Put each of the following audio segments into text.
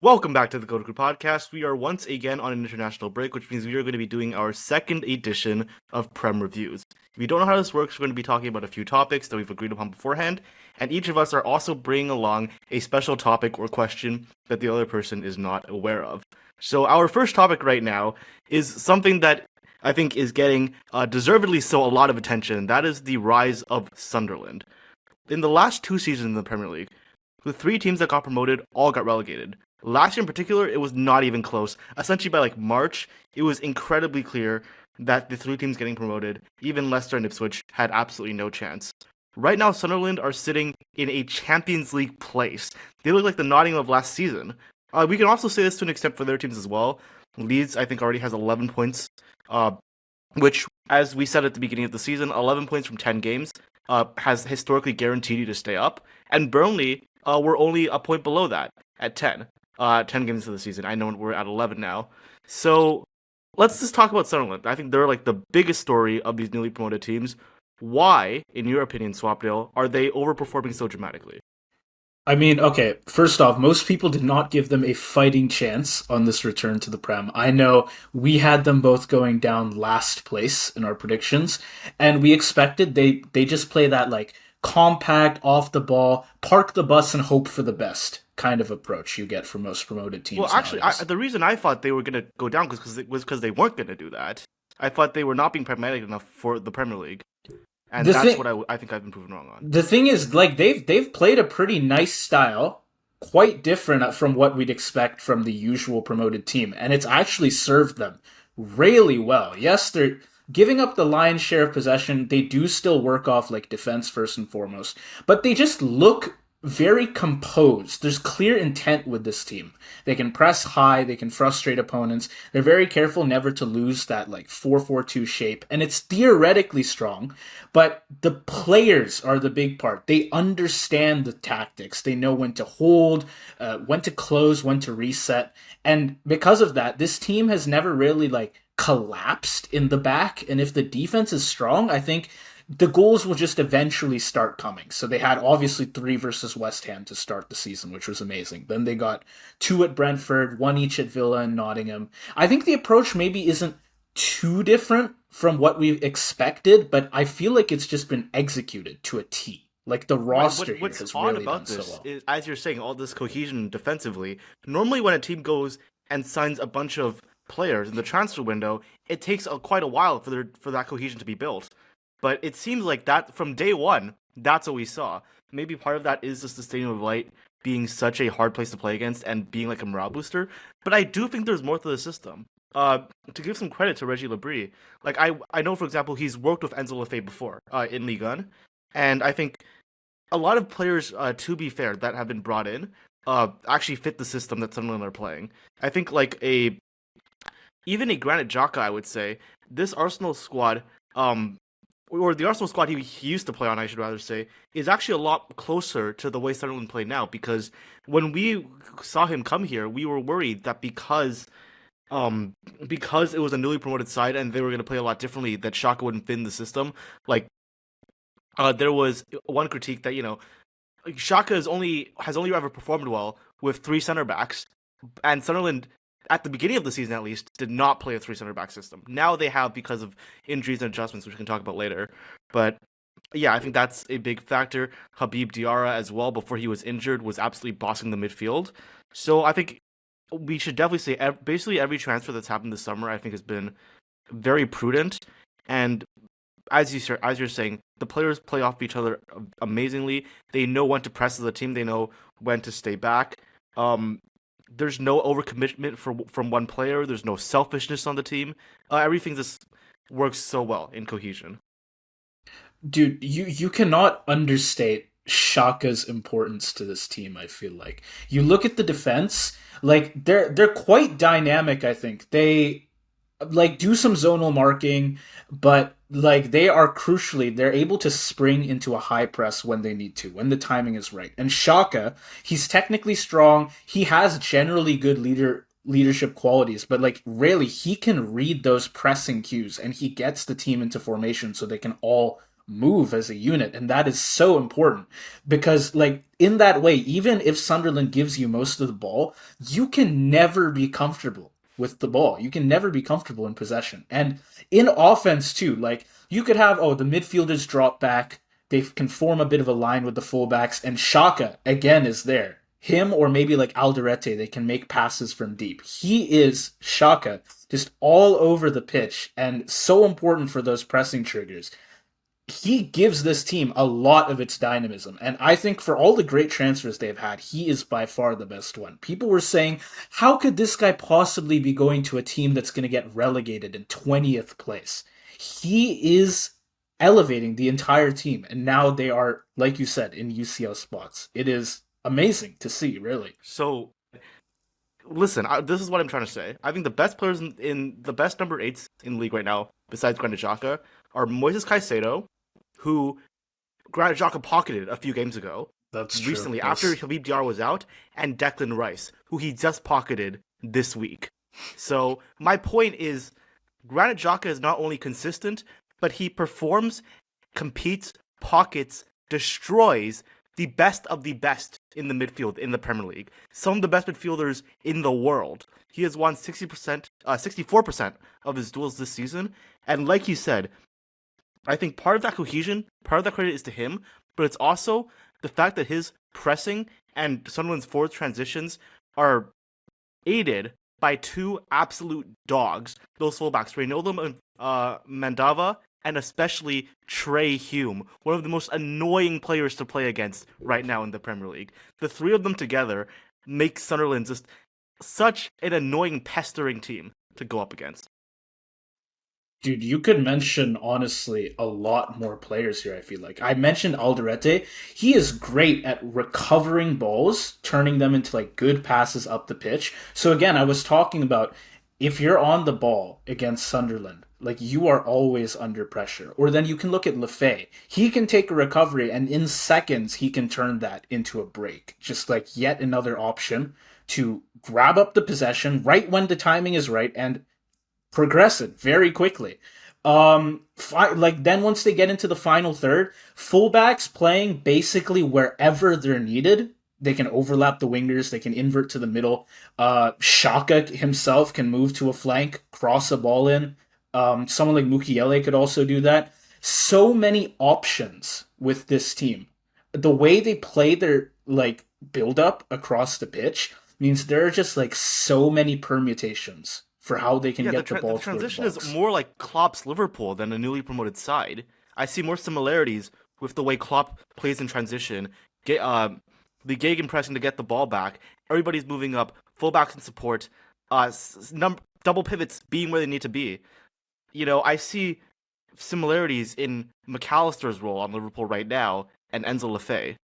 Welcome back to the CoDaKrew podcast. We are once again on an international break, which means we are going to be doing our second edition of Prem Reviews. If you don't know how this works, we're going to be talking about a few topics that we've agreed upon beforehand, and each of us are also bringing along a special topic or question that the other person is not aware of. So our first topic right now is something that I think is getting deservedly so a lot of attention, and that is the Rise of Sunderland. In the last two seasons in the Premier League, the three teams that got promoted all got relegated. Last year in particular, it was not even close. Essentially, by March, it was incredibly clear that the three teams getting promoted, even Leicester and Ipswich, had absolutely no chance. Right now, Sunderland are sitting in a Champions League place. They look like the Nottingham of last season. We can also say this to an extent for their teams as well. Leeds, I think, already has 11 points, which, as we said at the beginning of the season, 11 points from 10 games has historically guaranteed you to stay up. And Burnley were only a point below that at 10. 10 games into the season. I know we're at 11 now. So let's just talk about Sunderland. I think they're the biggest story of these newly promoted teams. Why, in your opinion, Swapdale, are they overperforming so dramatically? I mean, okay, first off, most people did not give them a fighting chance on this return to the Prem. I know we had them both going down last place in our predictions, and we expected they just play that compact, off the ball, park the bus and hope for the best kind of approach you get from most promoted teams. Well, actually, the reason I thought they were going to go down was because they weren't going to do that. I thought they were not being pragmatic enough for the Premier League. And that's what I think I've been proven wrong on. The thing is, they've played a pretty nice style, quite different from what we'd expect from the usual promoted team, and it's actually served them really well. Yes, they're giving up the lion's share of possession. They do still work off defense first and foremost, but they just look very composed. There's clear intent with this team. They can press high, they can frustrate opponents. They're very careful never to lose that 4-4-2 shape, and it's theoretically strong, but the players are the big part. They understand the tactics. They know when to hold, when to close, when to reset, and because of that, this team has never really collapsed in the back, and if the defense is strong, I think the goals will just eventually start coming. So they had obviously 3 versus West Ham to start the season, which was amazing. Then they got 2 at Brentford, 1 each at Villa and Nottingham. I think the approach maybe isn't too different from what we expected, but I feel like it's just been executed to a T. The roster here has really done so well. Is, as you're saying, all this cohesion defensively. Normally when a team goes and signs a bunch of players in the transfer window, it takes quite a while for that cohesion to be built. But it seems like that from day one, that's what we saw. Maybe part of that is just the Stadium of Light being such a hard place to play against and being a morale booster. But I do think there's more to the system. To give some credit to Régis Le Bris, I know, for example, he's worked with Enzo Lefebvre before in Ligue 1. And I think a lot of players, to be fair, that have been brought in actually fit the system that Sunderland are playing. I think even a Granit Xhaka, I would say, this Arsenal squad... or the Arsenal squad he used to play on, I should rather say, is actually a lot closer to the way Sunderland play now. Because when we saw him come here, we were worried that because it was a newly promoted side and they were going to play a lot differently, that Xhaka wouldn't fit in the system. There was one critique that Xhaka has only ever performed well with 3 center backs, and Sunderland, at the beginning of the season at least, did not play a 3 center back system. Now they have because of injuries and adjustments, which we can talk about later. But yeah, I think that's a big factor. Habib Diarra as well, before he was injured, was absolutely bossing the midfield. So I think we should definitely say basically every transfer that's happened this summer, I think, has been very prudent. And as you're saying, the players play off each other amazingly. They know when to press as a team. They know when to stay back. There's no overcommitment from one player. There's no selfishness on the team. Everything just works so well in cohesion. Dude, you cannot understate Shaka's importance to this team. I feel like you look at the defense, they're quite dynamic. I think they do some zonal marking, but they are they're able to spring into a high press when they need to, when the timing is right. And Shaka, he's technically strong. He has generally good leadership qualities, but really he can read those pressing cues and he gets the team into formation so they can all move as a unit, and that is so important because, like, in that way, even if Sunderland gives you most of the ball, you can never be comfortable with the ball. You can never be comfortable in possession. And in offense, too, like, you could have, the midfielders drop back, they can form a bit of a line with the fullbacks, and Shaka, again, is there. Him or maybe like Alderete, they can make passes from deep. He is Shaka, just all over the pitch, and so important for those pressing triggers. He gives this team a lot of its dynamism, and I think for all the great transfers they've had, he is by far the best one. People were saying, how could this guy possibly be going to a team that's going to get relegated in 20th place? He is elevating the entire team, and now they are, like you said, in UCL spots. It is amazing to see, really. So, listen, this is what I'm trying to say. I think the best players in the best number 8s in the league right now, besides Granit Xhaka, are Moises Caicedo, who Granit Xhaka pocketed a few games ago. That's true. Recently, after Habib Diarra was out, and Declan Rice, who he just pocketed this week. So, my point is, Granit Xhaka is not only consistent, but he performs, competes, pockets, destroys the best of the best in the midfield in the Premier League. Some of the best midfielders in the world. He has won 64% of his duels this season. And like you said, I think part of that cohesion, part of that credit is to him, but it's also the fact that his pressing and Sunderland's forward transitions are aided by two absolute dogs, those fullbacks, Reynoldo Mandava, and especially Trey Hume, one of the most annoying players to play against right now in the Premier League. The three of them together make Sunderland just such an annoying, pestering team to go up against. Dude, you could mention, honestly, a lot more players here, I feel like. I mentioned Alderete. He is great at recovering balls, turning them into, like, good passes up the pitch. So, again, I was talking about if you're on the ball against Sunderland, like, you are always under pressure. Or then you can look at Lefay. He can take a recovery, and in seconds, he can turn that into a break. Just, like, yet another option to grab up the possession right when the timing is right and progress it very quickly. Then once they get into the final third, fullbacks playing basically wherever they're needed. They can overlap the wingers. They can invert to the middle. Shaka himself can move to a flank, cross a ball in. Someone like Mukiele could also do that. So many options with this team. The way they play their build up across the pitch means there are just so many permutations for how they can get the ball. The transition is more like Klopp's Liverpool than a newly promoted side. I see more similarities with the way Klopp plays in transition. The gegenpressing to get the ball back. Everybody's moving up. Fullbacks in support. Double pivots being where they need to be. I see similarities in McAllister's role on Liverpool right now and Enzo Lefay.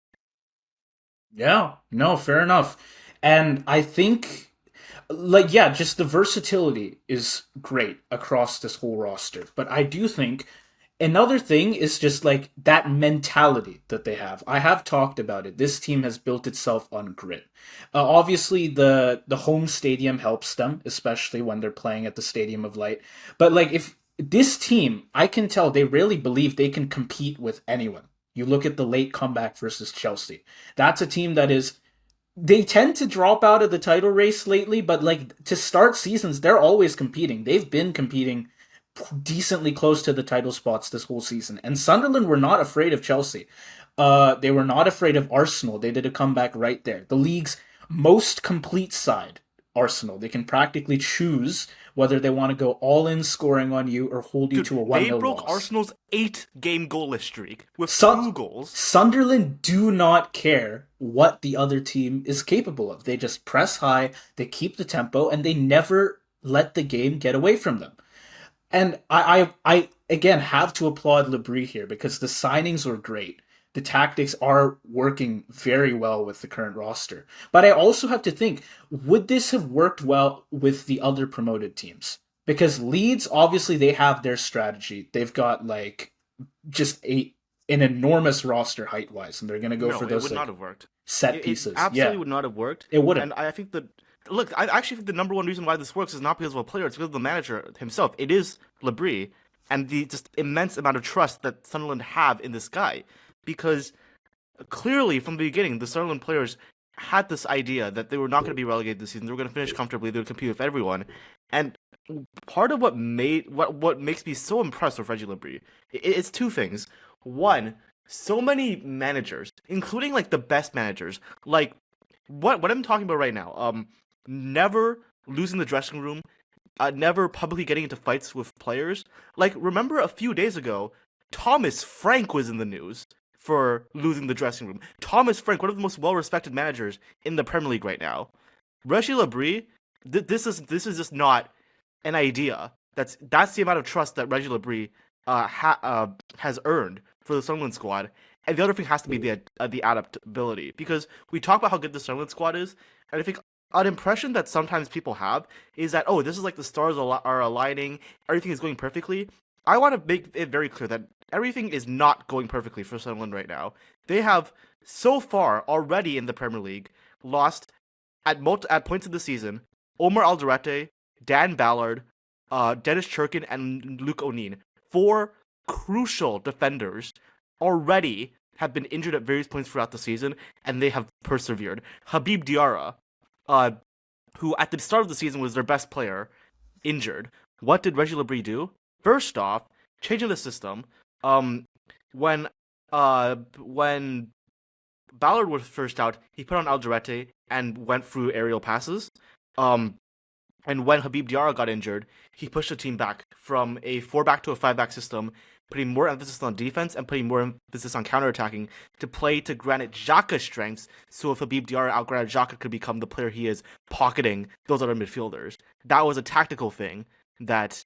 Yeah, no, fair enough. And I think just the versatility is great across this whole roster. But I do think another thing is just that mentality that they have. I have talked about it. This team has built itself on grit. Obviously, the home stadium helps them, especially when they're playing at the Stadium of Light. But if this team, I can tell they really believe they can compete with anyone. You look at the late comeback versus Chelsea. That's a team that is... They tend to drop out of the title race lately, but to start seasons, they're always competing. They've been competing decently close to the title spots this whole season. And Sunderland were not afraid of Chelsea. They were not afraid of Arsenal. They did a comeback right there. The league's most complete side, Arsenal. They can practically choose whether they want to go all-in scoring on you or hold you to a 1-0 loss. They broke Arsenal's 8-game goalless streak with 2 goals. Sunderland do not care what the other team is capable of. They just press high, they keep the tempo, and they never let the game get away from them. And I again have to applaud Le Bris here because the signings were great. The tactics are working very well with the current roster. But I also have to think, would this have worked well with the other promoted teams? Because Leeds, obviously, they have their strategy. They've got just an enormous roster height-wise, and they're going to go for those it would not have worked. Set pieces. It absolutely would not have worked. It wouldn't. And I think I actually think the number one reason why this works is not because of a player, it's because of the manager himself. It is Le Bris. and the just immense amount of trust that Sunderland have in this guy. Because clearly, from the beginning, the Sunderland players had this idea that they were not going to be relegated this season. They were going to finish comfortably. They would compete with everyone. And part of what makes me so impressed with Reggie Le Bris, it's two things. One, so many managers, including like the best managers, like what I'm talking about right now, never losing the dressing room, never publicly getting into fights with players. Like, remember a few days ago, Thomas Frank was in the news for losing the dressing room. Thomas Frank, one of the most well-respected managers in the Premier League right now. Régis Le Bris, this is just not an idea. That's the amount of trust that Régis Le Bris has earned for the Sunderland squad. And the other thing has to be the adaptability, because we talk about how good the Sunderland squad is, and I think an impression that sometimes people have is that, oh, this is like the stars are aligning, everything is going perfectly. I want to make it very clear that everything is not going perfectly for Sunderland right now. They have so far already in the Premier League lost at points of the season Omar Alderete, Dan Ballard, Dennis Churkin, and Luke O'Neill. 4 crucial defenders already have been injured at various points throughout the season, and they have persevered. Habib Diarra, who at the start of the season was their best player, injured. What did Régis Le Bris do? First off, changing the system. When Ballard was first out, he put on Alderete and went through aerial passes. And when Habib Diarra got injured, he pushed the team back from a 4-back to a 5-back system, putting more emphasis on defense and putting more emphasis on counterattacking to play to Granit Xhaka's strengths, so if Habib Diarra out Granit Xhaka could become the player he is, pocketing those other midfielders. That was a tactical thing that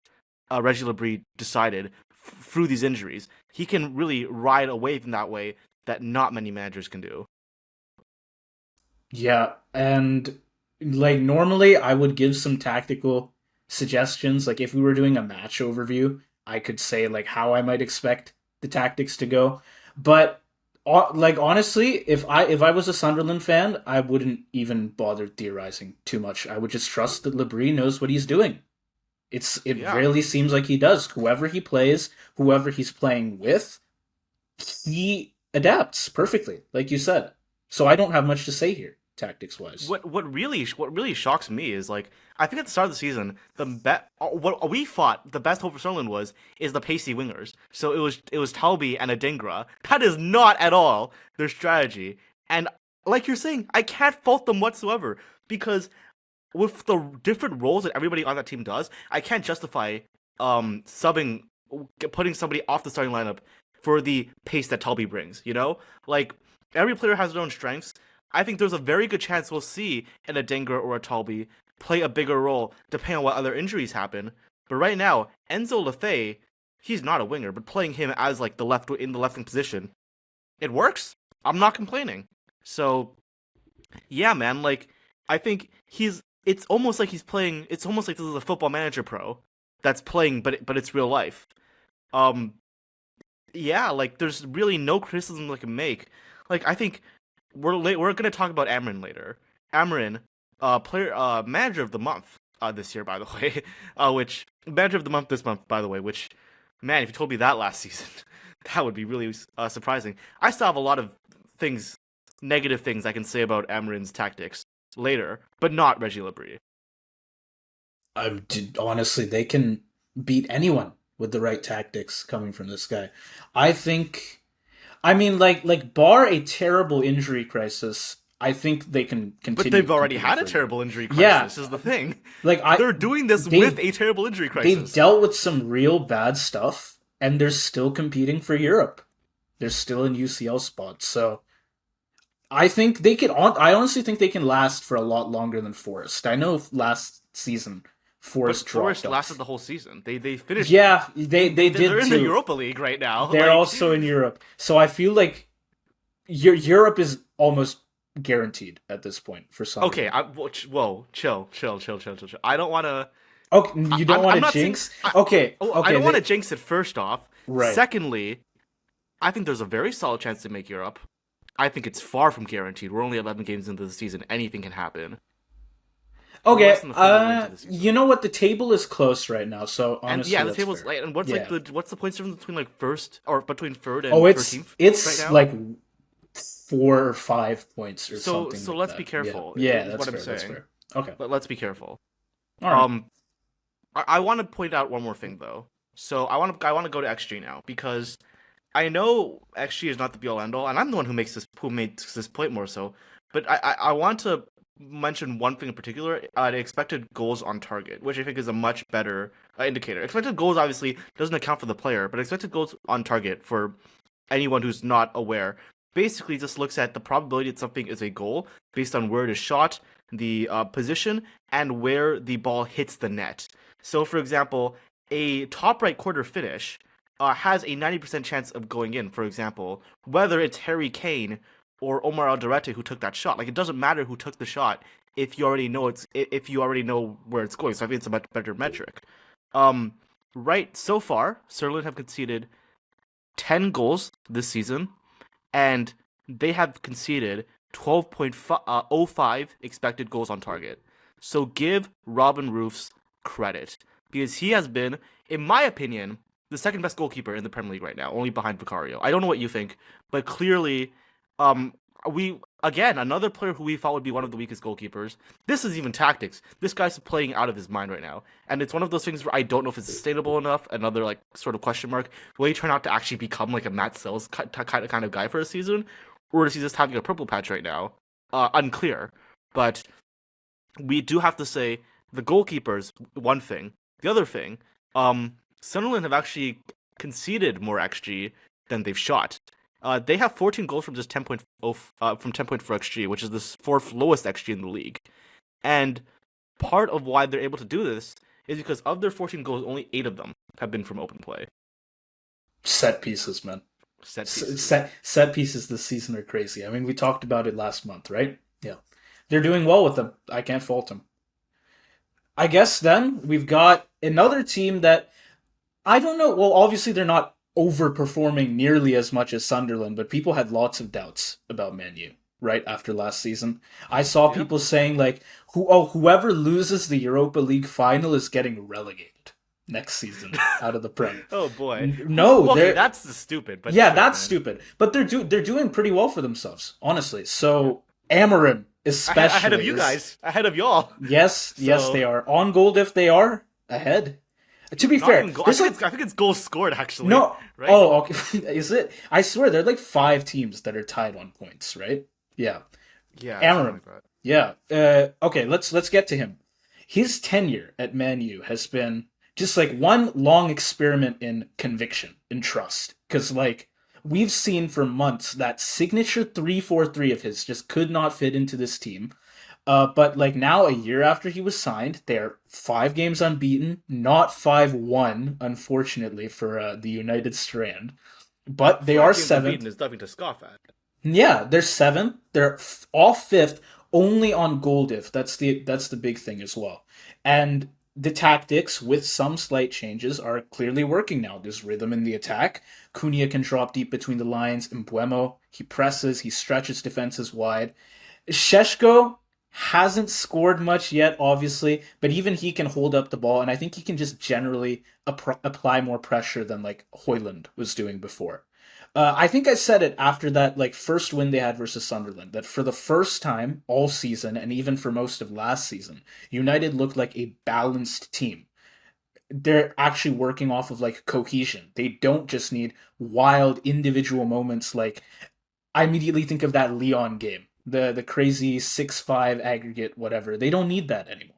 Régis Le Bris decided through these injuries. He can really ride a wave in that way that not many managers can do. Yeah, and like normally I would give some tactical suggestions. Like if we were doing a match overview, I could say like how I might expect the tactics to go. But like honestly, if I was a Sunderland fan, I wouldn't even bother theorizing too much. I would just trust that Le Bris knows what he's doing. It Yeah. really seems like he does. Whoever he plays, whoever he's playing with, he adapts perfectly, like you said. So I don't have much to say here, tactics wise. What really shocks me is, like, I think at the start of the season, what we thought the best hope for Sunderland is the pacey wingers. So it was Talby and Adingra. That is not at all their strategy. And like you're saying, I can't fault them whatsoever, because with the different roles that everybody on that team does, I can't justify putting somebody off the starting lineup for the pace that Talby brings, you know? Like, every player has their own strengths. I think there's a very good chance we'll see an Adingra or a Talby play a bigger role depending on what other injuries happen. But right now, Enzo Lefebvre, he's not a winger, but playing him as like the left wing position, it works. I'm not complaining. So, yeah, man, like, I think it's almost like this is a Football Manager Pro that's playing, but it's real life. Yeah, like, there's really no criticism I can make. Like, I think we're gonna talk about Amorim later. Amorim, manager of the month this year, by the way. Which manager of the month this month, by the way. Which, man, if you told me that last season, that would be really surprising. I still have a lot of negative things I can say about Amorim's tactics later, but not Régis Le Bris. Honestly, they can beat anyone with the right tactics coming from this guy. I think, I mean, like bar a terrible injury crisis, I think they can continue. But they've already had a terrible injury crisis. Yeah. Is the thing. Like they're doing this with a terrible injury crisis. They've dealt with some real bad stuff, and they're still competing for Europe. They're still in UCL spots, so I think they can. I honestly think they can last for a lot longer than Forest. I know last season Forest lasted the whole season. They finished. Yeah, they did. They're in too. the Europa League right now. They're also in Europe, so I feel like Europe is almost guaranteed at this point for some. Okay, whoa, chill. I don't want to. Okay, you don't want to jinx. Okay, I don't want to jinx it. First off, right. Secondly, I think there's a very solid chance to make Europe. I think it's far from guaranteed. We're only 11 games into the season. Anything can happen. We're Okay, less than a third of the way into the you season. know what? The table is close right now, so And honestly, yeah, the that's table's fair. late. And what's like Yeah. what's the points difference between like first or between third Oh, and it's 13th right it's now? like 4 or 5 points or something So like let's be that. Yeah. careful. Yeah, Is that's what I'm fair. That's saying. fair. Okay. But let's be careful. All right. Um, I want to point out one more thing though. So I want to go to XG now because I know XG is not the be all end all, and I'm the one who makes this point more so. But I want to mention one thing in particular: the expected goals on target, which I think is a much better indicator. Expected goals obviously doesn't account for the player, but expected goals on target for anyone who's not aware basically just looks at the probability that something is a goal based on where it is shot, the position, and where the ball hits the net. So, for example, a top right quarter finish has a 90% chance of going in, for example, whether it's Harry Kane or Omar Alderete who took that shot. Like, it doesn't matter who took the shot if you already know where it's going. So I think it's a much better metric. Um, right so far, Sunderland have conceded 10 goals this season, and they have conceded 12.05 expected goals on target. So give Robin Roofs credit because he has been, in my opinion, the second best goalkeeper in the Premier League right now, only behind Vicario. I don't know what you think, but clearly, um, we again another player who we thought would be one of the weakest goalkeepers. This is even tactics. This guy's playing out of his mind right now, and it's one of those things where I don't know if it's sustainable enough. Another like sort of question mark. Will he turn out to actually become like a Matt Sells kind of guy for a season, or is he just having a purple patch right now? Unclear. But we do have to say the goalkeepers one thing. The other thing, Sunderland have actually conceded more XG than they've shot. They have 14 goals from just 10.0 from 10.4 XG, which is the fourth lowest XG in the league. And part of why they're able to do this is because of their 14 goals, only 8 of them have been from open play. Set pieces, man. Set pieces. Set pieces this season are crazy. I mean, we talked about it last month, right? Yeah. They're doing well with them. I can't fault them. I guess then we've got another team that I don't know. Well, obviously they're not overperforming nearly as much as Sunderland, but people had lots of doubts about Man U right after last season. I saw Yeah. people saying like, whoever loses the Europa League final is getting relegated next season out of the Prem. Oh boy. No, Okay, they're that's stupid. But yeah, sure, that's man. stupid. But they're doing pretty well for themselves, honestly. So Amorim especially Ahead of you guys, ahead of y'all. yes, yes, So they are on gold if they are ahead. To be not fair, even goal. there's like I think it's goals scored actually, no. right? Oh, okay. Is it? I swear there are like 5 teams that are tied on points, right? Yeah. Yeah, something Amorim. like that. Yeah. Okay. Let's get to him. His tenure at Man U has been just like one long experiment in conviction and trust. Because like we've seen for months that signature 3-4-3 of his just could not fit into this team. But like now, a year after he was signed, they're 5 games unbeaten, not 5-1, unfortunately for the United Strand. But they are 5 games unbeaten seventh. is nothing to scoff at. Yeah, they're seventh. They're all fifth, only on goal diff. That's the big thing as well. And the tactics, with some slight changes, are clearly working now. There's rhythm in the attack. Cunha can drop deep between the lines. Mbuemo, he presses, he stretches defenses wide. Sheshko hasn't scored much yet, obviously, but even he can hold up the ball, and I think he can just generally apply more pressure than like Hoyland was doing before. I think I said it after that like first win they had versus Sunderland that for the first time all season and even for most of last season, United looked like a balanced team. They're actually working off of like cohesion. They don't just need wild individual moments like I immediately think of that Leon game, the crazy 6-5 aggregate, whatever. They don't need that anymore.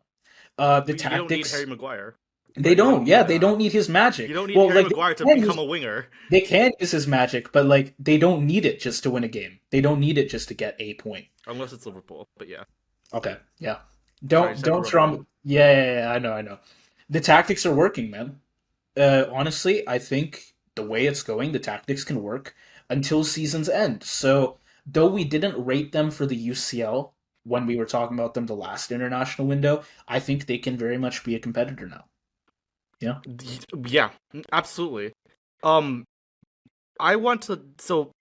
The You don't need Harry tactics, Maguire, they right? You don't don't. Yeah, need they don't need his you magic. don't need Well, Harry like Maguire to they can become use, a winger. they can use his magic, but like they don't need it just to win a game. They don't need it just to get a point. Unless it's Liverpool, but yeah. Okay, yeah. Sorry, I Don't just had to don't rub it in. drum. Yeah. I know, I know. The tactics are working, man. Honestly, I think the way it's going, the tactics can work until season's end. So, though we didn't rate them for the UCL when we were talking about them the last international window, I think they can very much be a competitor now. Yeah. Yeah, absolutely. Um, I want to. So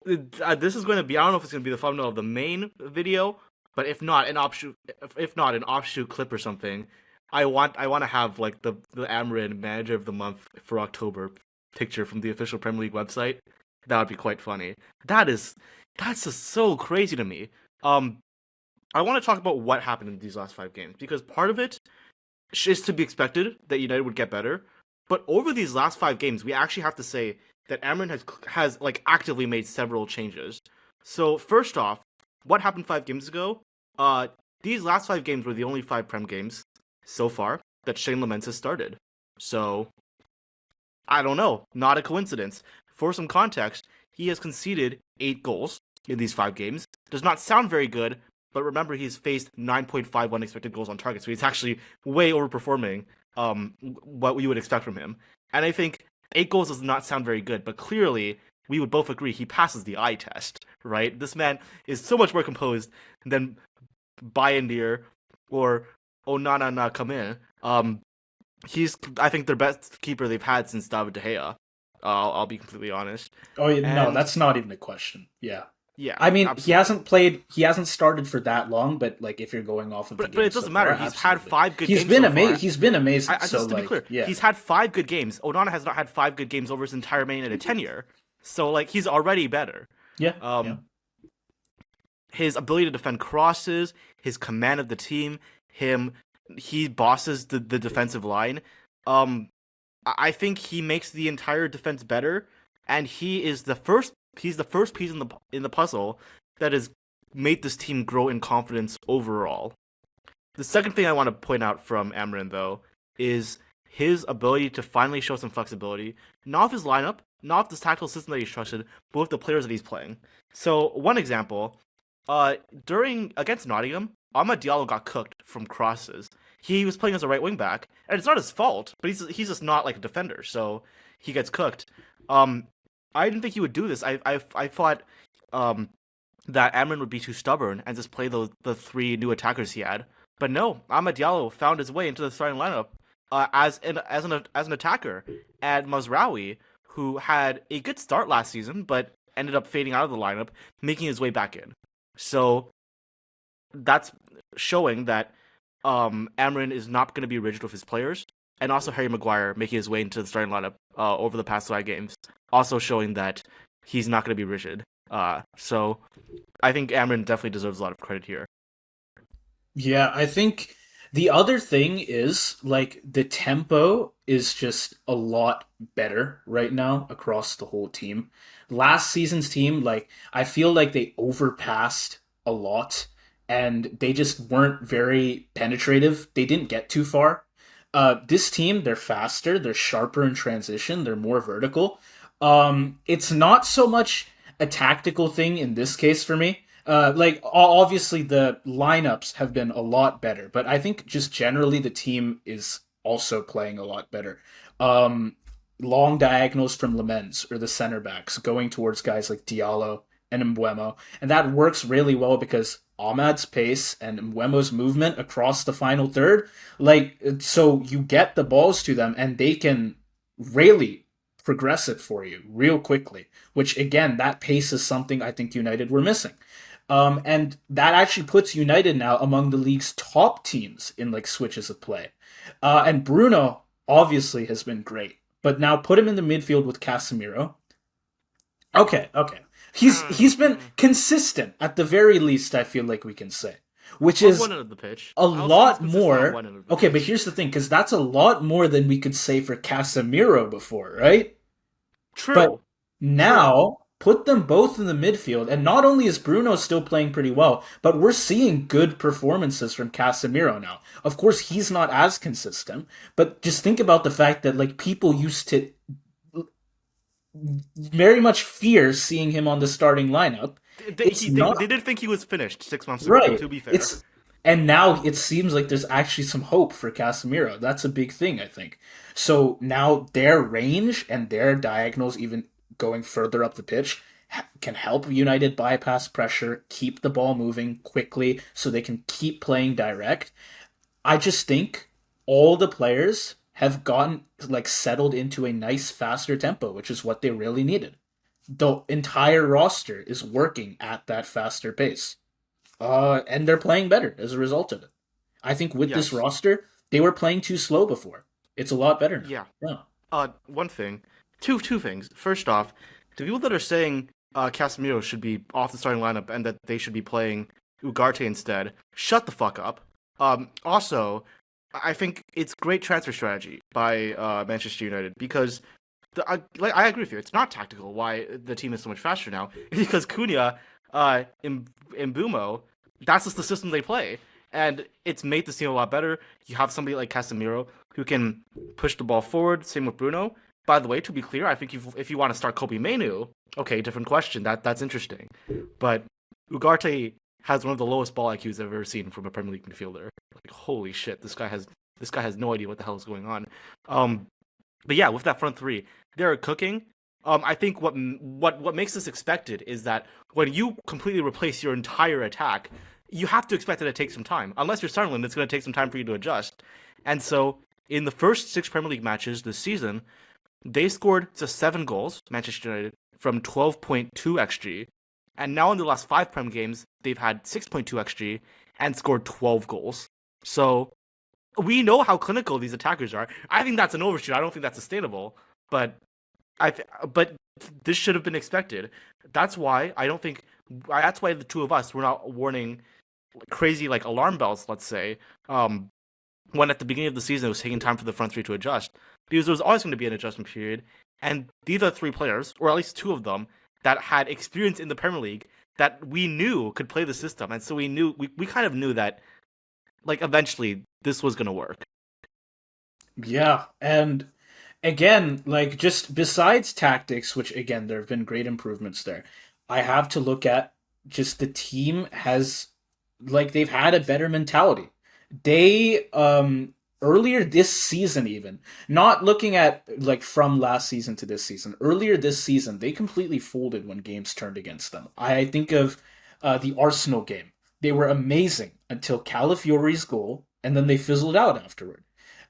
this is going to be. I don't know if it's going to be the thumbnail of the main video, but if not an offshoot clip or something, I want to have like the Amarin Manager of the Month for October picture from the official Premier League website. That would be quite funny. That's just so crazy to me. Um, I want to talk about what happened in these last 5 games because part of it is to be expected that United would get better, but over these last 5 games, we actually have to say that Amarin has like actively made several changes. So first off, what happened 5 games ago? Uh, these last 5 games were the only 5 Prem games so far that Shane Lamens has started. So I don't know, not a coincidence. For some context, he has conceded 8 goals in these 5 games. Does not sound very good, but remember he's faced 9.51 expected goals on target, so he's actually way overperforming what we would expect from him. And I think 8 goals does not sound very good, but clearly we would both agree he passes the eye test, right? This man is so much more composed than Bayendir or Onana na come in. He's I think their best keeper they've had since David De Gea. I'll be completely honest. Oh yeah, no, And that's not even a question. Yeah. yeah, I mean, absolutely. he hasn't started for that long, but like if you're going off of the But game it so doesn't matter. far, He's had absolutely. 5 good games so far. He's been amazing. I So just to be like, clear, yeah. he's had 5 good games. Onana has not had 5 good games over his entire Man United tenure. So like he's already better. Yeah. Yeah. Um, his ability to defend crosses, his command of the team, he bosses the defensive line. Um, I think he makes the entire defense better, and he's the first piece in the puzzle that has made this team grow in confidence overall. The second thing I want to point out from Amarin, though, is his ability to finally show some flexibility, not of his lineup, not of the tactical system that he's trusted, but with the players that he's playing. So, one example, during against Nottingham, Amad Diallo got cooked from crosses. He was playing as a right wing back, and it's not his fault, but he's just not like a defender, so he gets cooked. Um, I didn't think he would do this. I thought um that Amarin would be too stubborn and just play the 3 new attackers he had. But no, Amad Diallo found his way into the starting lineup as an attacker, and Mazraoui, who had a good start last season but ended up fading out of the lineup, making his way back in. So that's showing that Amarin is not going to be rigid with his players, and also Harry Maguire making his way into the starting lineup over the past 5 games, also showing that he's not going to be rigid. So I think Amarin definitely deserves a lot of credit here. Yeah, I think the other thing is like the tempo is just a lot better right now across the whole team. Last season's team, like I feel like they overpassed a lot and they just weren't very penetrative. They didn't get too far. This team, they're faster, they're sharper in transition, they're more vertical. It's not so much a tactical thing in this case for me. Obviously the lineups have been a lot better, but I think just generally the team is also playing a lot better. Um, Long diagonals from Lamens or the center backs going towards guys like Diallo and Mbuemo, and that works really well because Ahmad's pace and Mbuemo's movement across the final third, like so you get the balls to them and they can really progress it for you real quickly. Which again, that pace is something I think United were missing. And that actually puts United now among the league's top teams in like switches of play. And Bruno obviously has been great, but now put him in the midfield with Casemiro. Okay, okay. He's been consistent at the very least. I feel like we can say, which On is one end of the pitch, a I'll say he's lot consistent on more. one end of the Okay, but pitch. here's the thing, because that's a lot more than we could say for Casemiro before, right? But True, true. now put them both in the midfield, and not only is Bruno still playing pretty well, but we're seeing good performances from Casemiro now. Of course, he's not as consistent, but just think about the fact that like people used to very much fear seeing him on the starting lineup. It's They not did think he was finished 6 months ago. right. To be fair, It's and now it seems like there's actually some hope for Casemiro. That's a big thing, I think. So now their range and their diagonals, even going further up the pitch, can help United bypass pressure, keep the ball moving quickly, so they can keep playing direct. I just think all the players have gotten like settled into a nice faster tempo, which is what they really needed. The entire roster is working at that faster pace. And they're playing better as a result of it. I think with this Yes. roster, they were playing too slow before. It's a lot better now. Yeah. Yeah. One thing, two things. First off, the people that are saying Casemiro should be off the starting lineup and that they should be playing Ugarte instead, shut the fuck up. Also, I think it's great transfer strategy by Manchester United because I agree with you. It's not tactical why the team is so much faster now because Cunha, in Mbumo, that's just the system they play, and it's made the team a lot better. You have somebody like Casemiro who can push the ball forward. Same with Bruno. By the way, to be clear, I think if you want to start Kobe Manu, okay, different question. That's interesting, but Ugarte has one of the lowest ball IQs I've ever seen from a Premier League midfielder. Like holy shit, this guy has no idea what the hell is going on. But yeah, with that front three, they're cooking. I think what makes this expected is that when you completely replace your entire attack, you have to expect that it takes some time. Unless you're Sunderland, it's going to take some time for you to adjust. And so, in the first 6 Premier League matches this season, they scored just 7 goals, Manchester United, from 12.2 xg, and now in the last 5 games, they've had 6.2 xg and scored 12 goals. So we know how clinical these attackers are. I think that's an overshoot. I don't think that's sustainable, but but this should have been expected. That's why I don't think. That's why the two of us were not warning crazy like alarm bells. Let's say when at the beginning of the season it was taking time for the front three to adjust because there was always going to be an adjustment period, and these are 3 players, or at least 2 of them, that had experience in the Premier League that we knew could play the system, and so we kind of knew that like eventually this was going to work. Yeah, and again, like just besides tactics, which again there have been great improvements there, I have to look at just the team has like they've had a better mentality. They earlier this season even, not looking at like from last season to this season, earlier this season they completely folded when games turned against them. I think of the Arsenal game. They were amazing until Calafiori's goal and then they fizzled out afterward.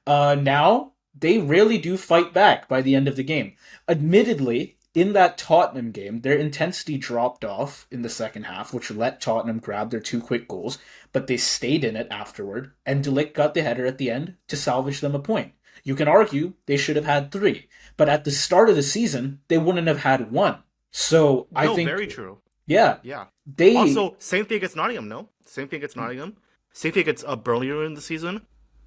Now they really do fight back by the end of the game. Admittedly, in that Tottenham game, their intensity dropped off in the second half, which let Tottenham grab their 2 quick goals, but they stayed in it afterward, and De Ligt got the header at the end to salvage them a point. You can argue they should have had 3, but at the start of the season, they wouldn't have had 1. So I No, think, very true. yeah, Yeah. they, Also, same thing against Nottingham. No, same thing against Nottingham. Same thing against Burnley in the season.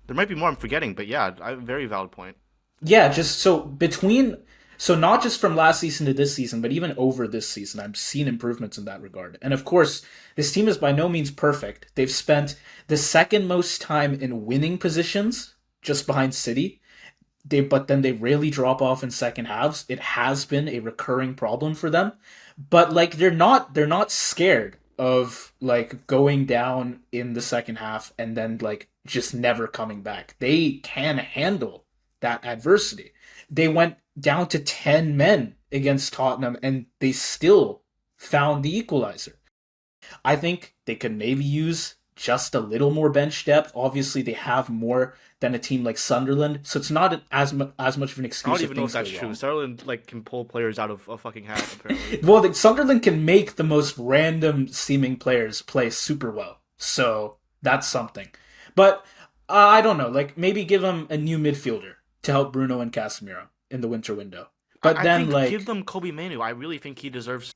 There might be more I'm forgetting, but yeah, very valid point. yeah, just so between so not just from last season to this season, but even over this season, I've seen improvements in that regard. And of course, this team is by no means perfect. They've spent the second most time in winning positions, just behind City. But then they really drop off in second halves. It has been a recurring problem for them. But like they're not scared of like going down in the second half and then like just never coming back. They can handle that adversity. They went down to 10 men against Tottenham and they still found the equalizer. I think they could maybe use just a little more bench depth. Obviously, they have more than a team like Sunderland, so it's not as much of an I don't excuse if even know if things go that's true. wrong. Sunderland like can pull players out of a fucking hat apparently. Well, Sunderland can make the most random seeming players play super well, so that's something. But I don't know, like maybe give them a new midfielder to help Bruno and Casemiro in the winter window. But I then, think give like, them Kobe Manu. I really think he deserves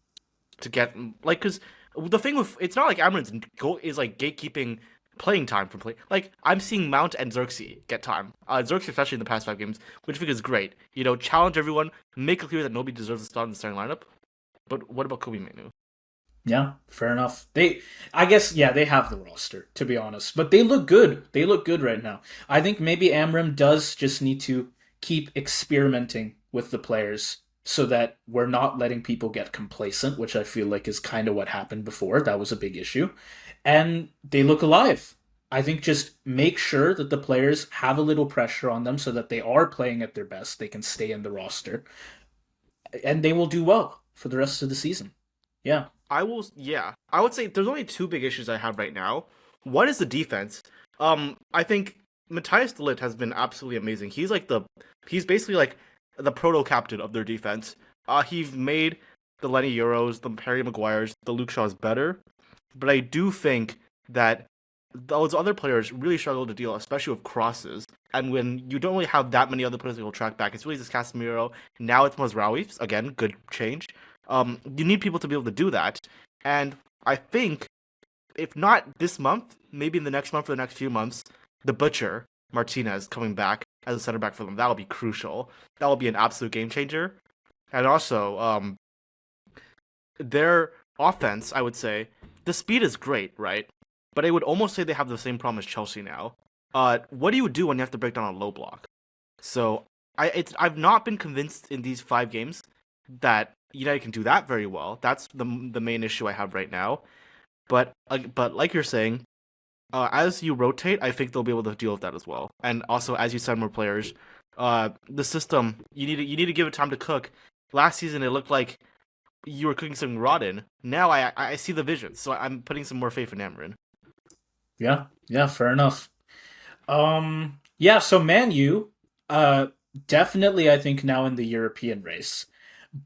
to get like because the thing with it's not like Amarin's goal is like gatekeeping playing time for play. Like I'm seeing Mount and Xerxes get time. Xerxes especially in the past 5 games, which I think is great. You know, challenge everyone, make it clear that nobody deserves to start in the starting lineup. But what about Kobe Manu? yeah, fair enough. I guess, yeah, they have the roster, to be honest. But they look good. They look good right now. I think maybe Amram does just need to keep experimenting with the players so that we're not letting people get complacent, which I feel like is kind of what happened before. That was a big issue. And they look alive. I think just make sure that the players have a little pressure on them so that they are playing at their best. They can stay in the roster. And they will do well for the rest of the season. Yeah. Yeah. I would say there's only 2 big issues I have right now. One is the defense. I think Matthias de Ligt has been absolutely amazing. He's basically like the proto captain of their defense. He's made the Lenny Euros, the Harry Maguires, the Luke Shaws better. but I do think that those other players really struggle to deal, especially with crosses. And when you don't really have that many other players that will track back, it's really just Casemiro. Now it's Mazraoui. Again, good change. You need people to be able to do that. And I think, if not this month, maybe in the next month or the next few months, the Butcher, Martinez, coming back as a center back for them, that'll be crucial. That will be an absolute game changer. And also, their offense, I would say, the speed is great, right? But I would almost say they have the same problem as Chelsea now. What do you do when you have to break down a low block? So I've not been convinced in these 5 games that United can do that very well. That's the main issue I have right now. But like you're saying, as you rotate, I think they'll be able to deal with that as well. And also, as you sign more players, the system, you need to give it time to cook. Last season, it looked like you were cooking something rotten. Now I see the vision, so I'm putting some more faith in Amorim. Yeah, fair enough. Yeah, so Man U, definitely I think now in the European race.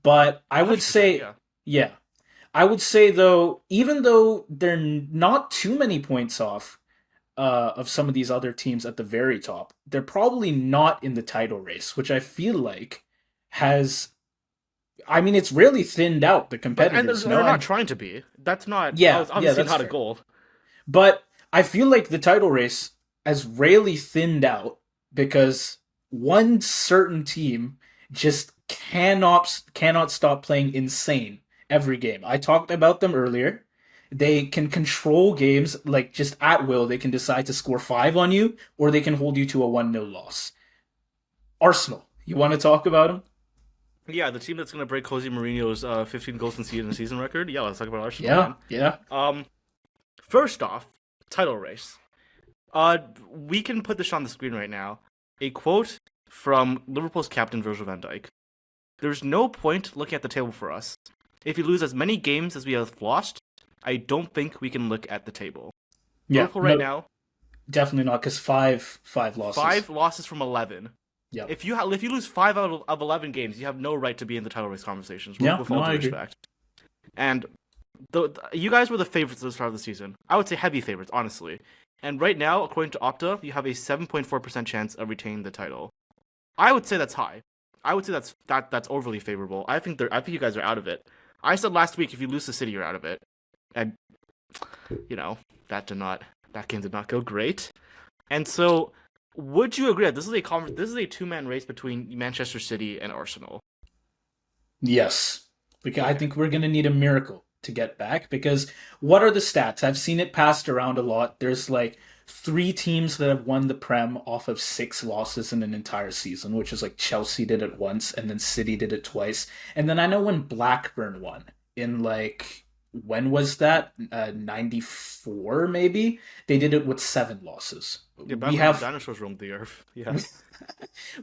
But I would 100%, say, yeah. yeah, I would say though, even though they're not too many points off of some of these other teams at the very top, they're probably not in the title race, which I feel like has, I mean, it's really thinned out the But and competitors. they're not trying to be. That's not. That Yeah, was yeah, obviously that's not a fair. goal. But I feel like the title race has really thinned out because one certain team just cannot stop playing insane every game. I talked about them earlier. They can control games like just at will. They can decide to score 5 on you or they can hold you to a 1-0 loss. Arsenal. You want to talk about them? Yeah, the team that's gonna break Jose Mourinho's 15 goals conceded in a season record. Yeah, let's talk about Arsenal, Yeah, man. yeah. First off, title race. We can put this on the screen right now. A quote from Liverpool's captain Virgil van Dijk. There's no point looking at the table for us. If we lose as many games as we have lost, I don't think we can look at the table. Yeah, Liverpool right no, now, definitely not because five losses. 5 losses from 11. Yeah, If you lose 5 out of 11 games, you have no right to be in the title race conversations. yeah, With no, all due I agree. respect. And you guys were the favorites at the start of the season. I would say heavy favorites, honestly. And right now, according to Opta, you have a 7.4% chance of retaining the title. I would say that's high. I would say that's overly favorable. I think you guys are out of it. I said last week if you lose to City, you're out of it. And that game did not go great. And so, would you agree that this is a 2-man race between Manchester City and Arsenal? Yes, because I Okay. think we're gonna need a miracle to get back. Because what are the stats? I've seen it passed around a lot. There's like 3 teams that have won the Prem off of 6 losses in an entire season, which is like Chelsea did it once, and then City did it twice, and then I know when Blackburn won in like when was that? 94 maybe. They did it with 7 losses. Yeah, We back when the have dinosaurs roamed the earth. Yeah.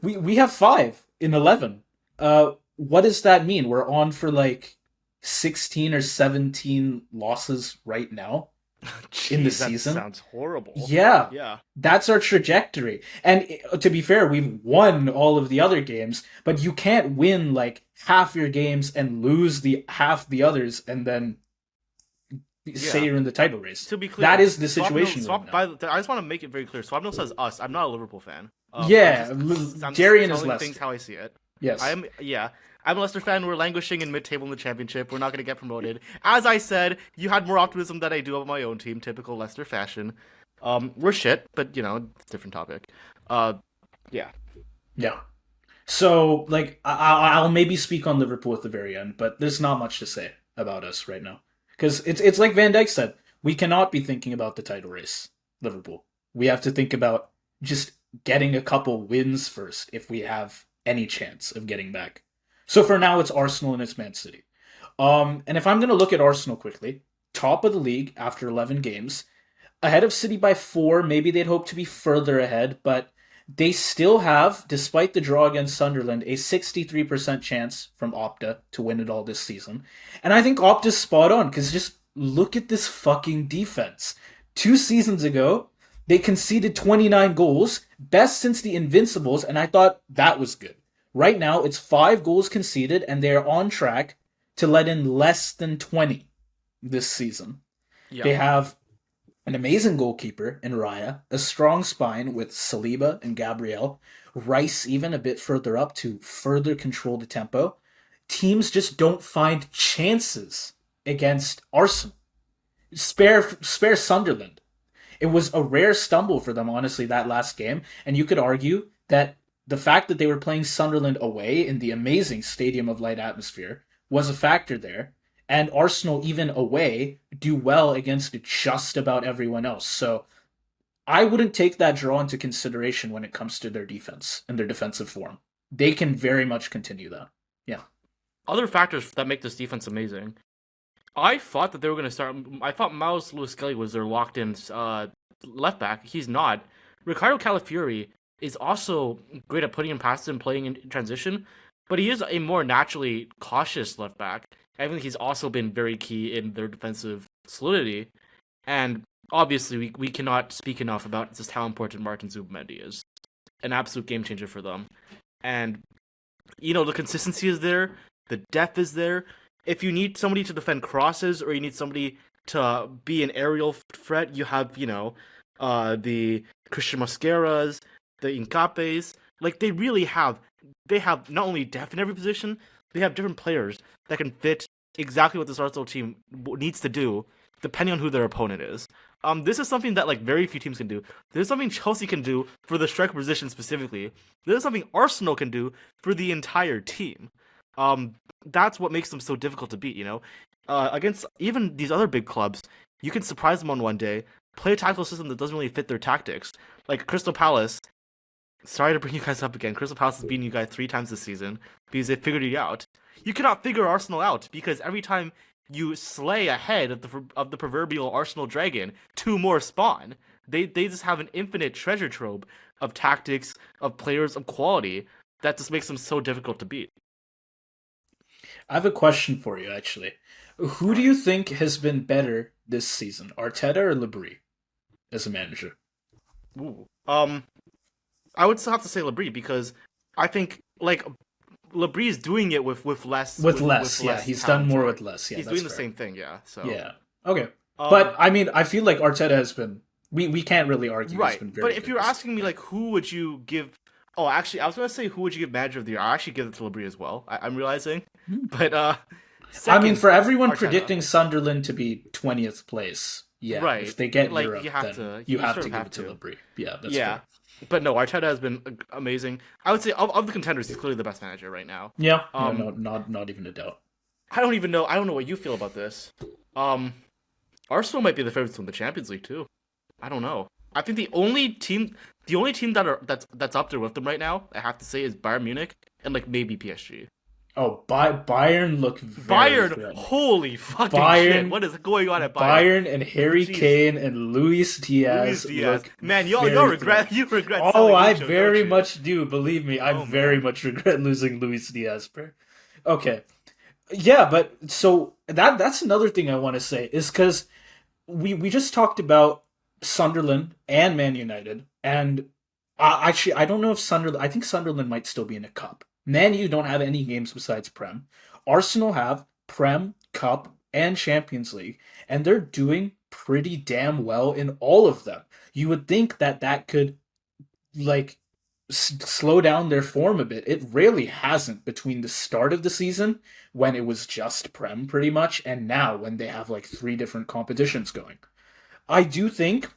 we have 5 in 11. What does that mean? We're on for like 16 or 17 losses right now in the Jeez, that season. sounds horrible. Yeah, Yeah. that's our trajectory. And to be fair, we've won all of the other games, but you can't win like half your games and lose the half the others and then say Yeah. you're in the title race. To be clear, That is the Swapno, situation. Swap, Right now. I just want to make it very clear. Swapno says us. I'm not a Liverpool fan. Yeah, I'm Darian is telling Leicester. things how I see it. Yes. I'm a Leicester fan. We're languishing in mid-table in the championship. We're not going to get promoted. As I said, you had more optimism than I do about my own team. Typical Leicester fashion. We're shit, but it's a different topic. Yeah. Yeah. So, like, I'll maybe speak on Liverpool at the very end, but there's not much to say about us right now. Because it's like Van Dijk said, we cannot be thinking about the title race, Liverpool. We have to think about just getting a couple wins first if we have any chance of getting back. So for now, it's Arsenal and it's Man City. And if I'm going to look at Arsenal quickly, top of the league after 11 games, ahead of City by 4, maybe they'd hope to be further ahead, but they still have, despite the draw against Sunderland, a 63% chance from Opta to win it all this season. And I think Opta's spot on, because just look at this fucking defense. 2 seasons ago, they conceded 29 goals, best since the Invincibles, and I thought that was good. Right now, it's 5 goals conceded, and they are on track to let in less than 20 this season. Yeah. They have an amazing goalkeeper in Raya, a strong spine with Saliba and Gabriel, Rice even a bit further up to further control the tempo. Teams just don't find chances against Arsenal. Spare Sunderland. It was a rare stumble for them, honestly, that last game. And you could argue that the fact that they were playing Sunderland away in the amazing Stadium of Light atmosphere was a factor there. And Arsenal, even away, do well against just about everyone else. So I wouldn't take that draw into consideration when it comes to their defense and their defensive form. They can very much continue that. Yeah. Other factors that make this defense amazing. I thought that they were going to start. I thought Miles Lewis Kelly was their locked-in left back. He's not. Ricardo Calafiori is also great at putting in passes and playing in transition, but he is a more naturally cautious left back. I think he's also been very key in their defensive solidity. And obviously, we cannot speak enough about just how important Martin Zubimendi is. An absolute game changer for them. And, the consistency is there, the depth is there. If you need somebody to defend crosses or you need somebody to be an aerial threat, you have, the Christian Mosqueras, the Incapes. Like, they have not only depth in every position, they have different players that can fit exactly what this Arsenal team needs to do, depending on who their opponent is. This is something that like very few teams can do. This is something Chelsea can do for the striker position specifically. This is something Arsenal can do for the entire team. That's what makes them so difficult to beat. Against even these other big clubs, you can surprise them on one day, play a tactical system that doesn't really fit their tactics. Like Crystal Palace. Sorry to bring you guys up again. Crystal Palace has beaten you guys 3 times this season because they figured you out. You cannot figure Arsenal out because every time you slay a head of the proverbial Arsenal dragon, 2 more spawn. They just have an infinite treasure trove of tactics, of players, of quality that just makes them so difficult to beat. I have a question for you, actually. Who do you think has been better this season, Arteta or Le Bris, as a manager? Ooh. I would still have to say Le Bris because I think like Le Bris is doing it with less With less, yeah. He's done more with less. Yeah, he's doing the same thing, yeah. So yeah, okay. But I mean, I feel like Arteta has been. We can't really argue. Right, he's been very but if good you're this asking me season. like who would you give? Oh, actually, I was gonna say who would you give Manager of the Year? I actually give it to Le Bris as well. I'm realizing, but I mean, second, for everyone Arteta. predicting Sunderland to be 20th place, yeah, Right. if they get Like, Europe, you have then to- you you have sort to of give have it to to. Le Bris. Yeah, that's Yeah, fair. but no, Arteta has been amazing. I would say of the contenders, he's clearly the best manager right now. Yeah, Um, no, not even a doubt. I don't even know. I don't know what you feel about this. Um, Arsenal might be the favorites to win the Champions League too. I don't know. I think the only team that's up there with them right now, I have to say, is Bayern Munich and like maybe PSG. Oh, Bayern look very Bayern, threatening. holy fucking Bayern- shit! What is going on at Bayern? Bayern and Harry Jeez. Kane and Luis Diaz. Luis Diaz, look man, very you regret Oh, selling I Lucho, very don't you? much do. Believe me, I Oh, very man. much regret losing Luis Diaz, bro. Okay, yeah, but so that's another thing I want to say is because we just talked about Sunderland and Man United, and actually I don't know if Sunderland. I think Sunderland might still be in a cup. Man U don't have any games besides Prem. Arsenal have Prem, Cup, and Champions League, and they're doing pretty damn well in all of them. You would think that that could like slow down their form a bit. It really hasn't between the start of the season when it was just Prem pretty much and now when they have like 3 different competitions going. I do think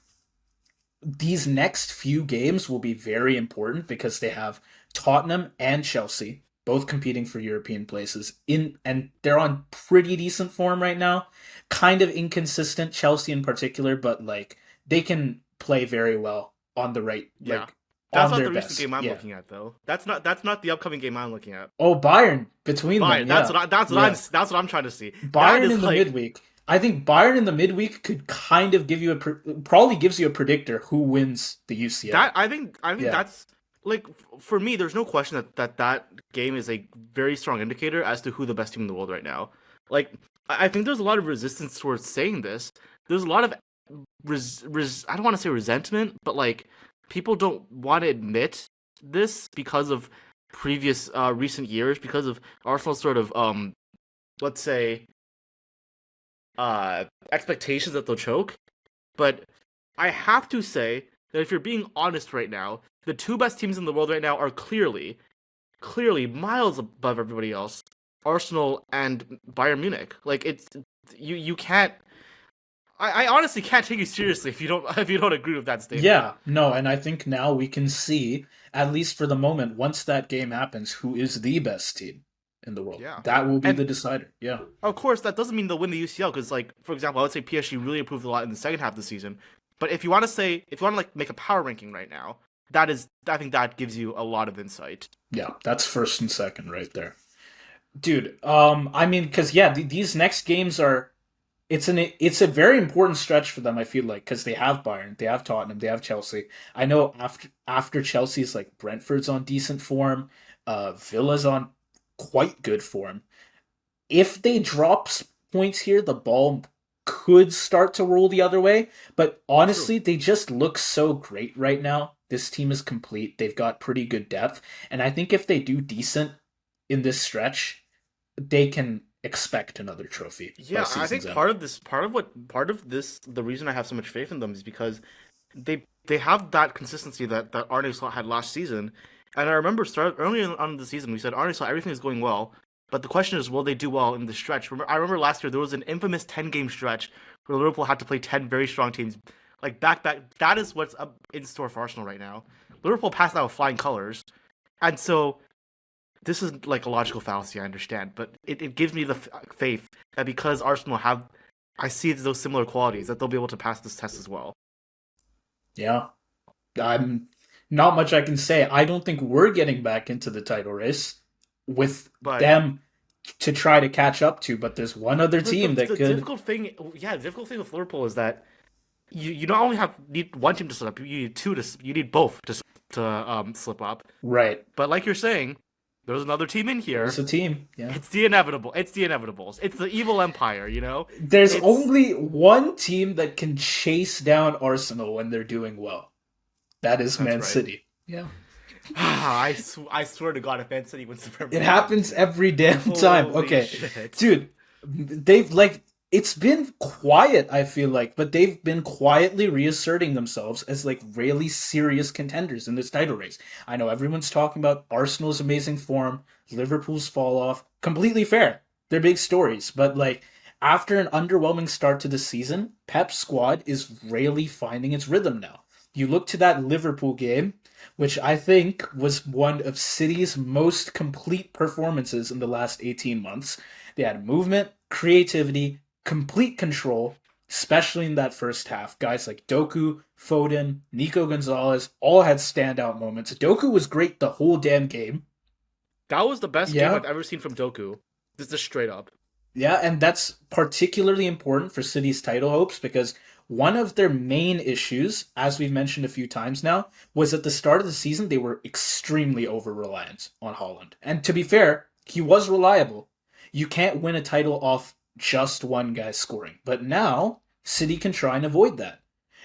these next few games will be very important because they have Tottenham and Chelsea both competing for European places in and they're on pretty decent form right now. Kind of inconsistent Chelsea in particular, but like they can play very well on the right Yeah. like That's on not their the recent best. game I'm Yeah. looking at though. That's not the upcoming game I'm looking at. Oh, Bayern between Bayern. them. That's Yeah. what I'm trying to see. That Bayern is in the like midweek. I think Bayern in the midweek could kind of give you probably gives you a predictor who wins the UCL. that. I think Yeah. that's like for me. There's no question that game is a very strong indicator as to who the best team in the world right now. Like I think there's a lot of resistance towards saying this. There's a lot of I don't want to say resentment, but like people don't want to admit this because of previous recent years, because of Arsenal's sort of let's say expectations that they'll choke. But I have to say that if you're being honest right now, the two best teams in the world right now are clearly miles above everybody else. Arsenal and Bayern Munich. Like it's you can't. I honestly can't take you seriously if you don't agree with that statement. Yeah, no, and I think now we can see, at least for the moment, once that game happens, who is the best team in the world. Yeah, That will be and the decider. Yeah. of course that doesn't mean they'll win the UCL because, like, for example, I would say PSG really improved a lot in the second half of the season. But if you want to like make a power ranking right now, I think that gives you a lot of insight. Yeah, that's first and second right there. Dude, I mean, because yeah, these next games are it's a very important stretch for them. I feel like because they have Bayern, they have Tottenham, they have Chelsea. I know after Chelsea's like Brentford's on decent form, Villa's on quite good form. If they drop points here, the ball could start to roll the other way. But True. honestly, they just look so great right now. This team is complete. They've got pretty good depth, and I think if they do decent in this stretch, they can expect another trophy by Yeah, I season's think end. part of this, the reason I have so much faith in them is because they have that consistency that Arne Slot had last season. And I remember early on in the season we said Arne Slot everything is going well, but the question is will they do well in the stretch? I remember last year there was an infamous 10-game stretch where Liverpool had to play 10 very strong teams like back. That is what's up in store for Arsenal right now. Liverpool passed out with flying colors, and so this is like a logical fallacy, I understand, but it gives me the faith that because Arsenal have, I see those similar qualities, that they'll be able to pass this test as well. Yeah, I'm not much I can say. I don't think we're getting back into the title race with But them to try to catch up to, but there's one other team that the could. difficult thing, yeah, the difficult thing with Liverpool is that you not only need one team to slip up, you need you need both to slip up. Right. But like you're saying, there's another team in There's here. a team. Yeah. It's the inevitable. It's the inevitables. It's the evil empire. You know. There's It's only one team that can chase down Arsenal when they're doing well. That is that's Man right. City. Yeah. I swear to God, if Man City wins the It Premier League, happens every damn time. holy Okay. shit. Dude, they've like it's been quiet, I feel like, but they've been quietly reasserting themselves as like really serious contenders in this title race. I know everyone's talking about Arsenal's amazing form, Liverpool's fall off. Completely fair. They're big stories, but like after an underwhelming start to the season, Pep's squad is really finding its rhythm now. You look to that Liverpool game, which I think was one of City's most complete performances in the last 18 months. They had movement, creativity, complete control, especially in that first half. Guys like Doku, Foden, Nico Gonzalez all had standout moments. Doku was great the whole damn game. That was the best game Yeah, I've ever seen from Doku. This is straight up. yeah, and that's particularly important for City's title hopes because one of their main issues, as we've mentioned a few times now, was at the start of the season they were extremely over reliant on Holland. And to be fair, he was reliable. You can't win a title off just one guy scoring. But now, City can try and avoid that.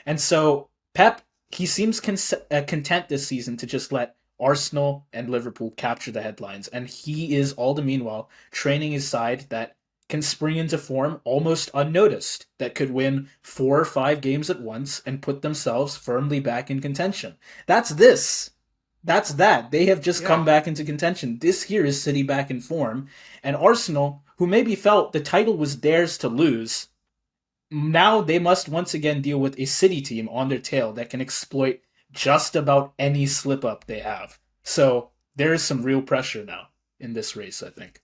And so, Pep, he seems content this season to just let Arsenal and Liverpool capture the headlines. And he is, all the meanwhile, training his side that can spring into form almost unnoticed, that could win 4 or 5 games at once and put themselves firmly back in contention. That's this. That's that. They have just come Yeah. back into contention. This here is City back in form. And Arsenal, who maybe felt the title was theirs to lose, now they must once again deal with a City team on their tail that can exploit just about any slip up they have. So there is some real pressure now in this race, I think.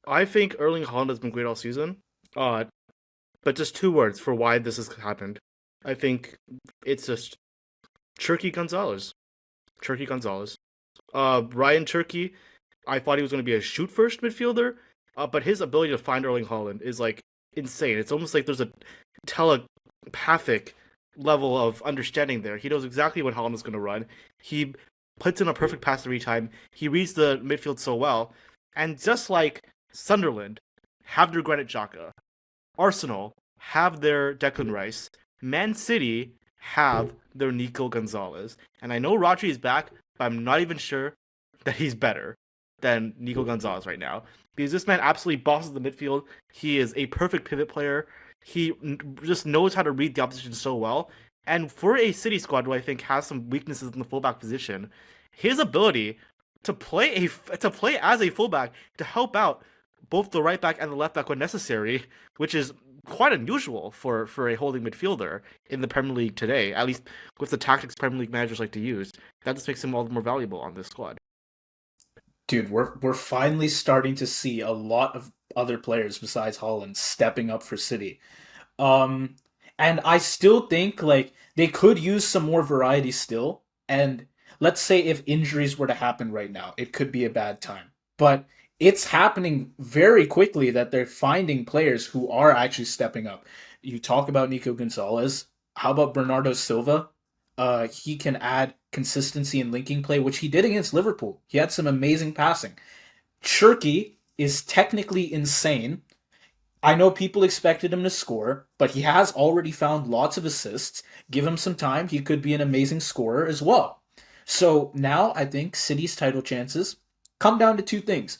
I think Erling Haaland has been great all season. Uh, but just two words for why this has happened. I think it's just Turkey Gonzalez. Turkey Gonzalez. Ryan Turkey, I thought he was going to be a shoot first midfielder, but his ability to find Erling Haaland is like insane. It's almost like there's a telepathic level of understanding there. He knows exactly when Haaland is going to run. He puts in a perfect pass every time. He reads the midfield so well. And just like Sunderland have their Granit Xhaka, Arsenal have their Declan Rice, Man City have their Nico Gonzalez. And I know Rodri is back, but I'm not even sure that he's better than Nico Gonzalez right now. Because this man absolutely bosses the midfield. He is a perfect pivot player. just knows how to read the opposition so well. And for a City squad who I think has some weaknesses in the fullback position, his ability to play as a fullback to help out both the right back and the left back when necessary, which is quite unusual for a holding midfielder in the Premier League today, at least with the tactics Premier League managers like to use. That just makes him all the more valuable on this squad. Dude, we're finally starting to see a lot of other players besides Holland stepping up for City. Um, and I still think like they could use some more variety still. And let's say if injuries were to happen right now, it could be a bad time. But it's happening very quickly that they're finding players who are actually stepping up. You talk about Nico Gonzalez. How about Bernardo Silva? He can add consistency in linking play, which he did against Liverpool. He had some amazing passing. Cherky is technically insane. I know people expected him to score, but he has already found lots of assists. Give him some time, he could be an amazing scorer as well. So now I think City's title chances come down to two things.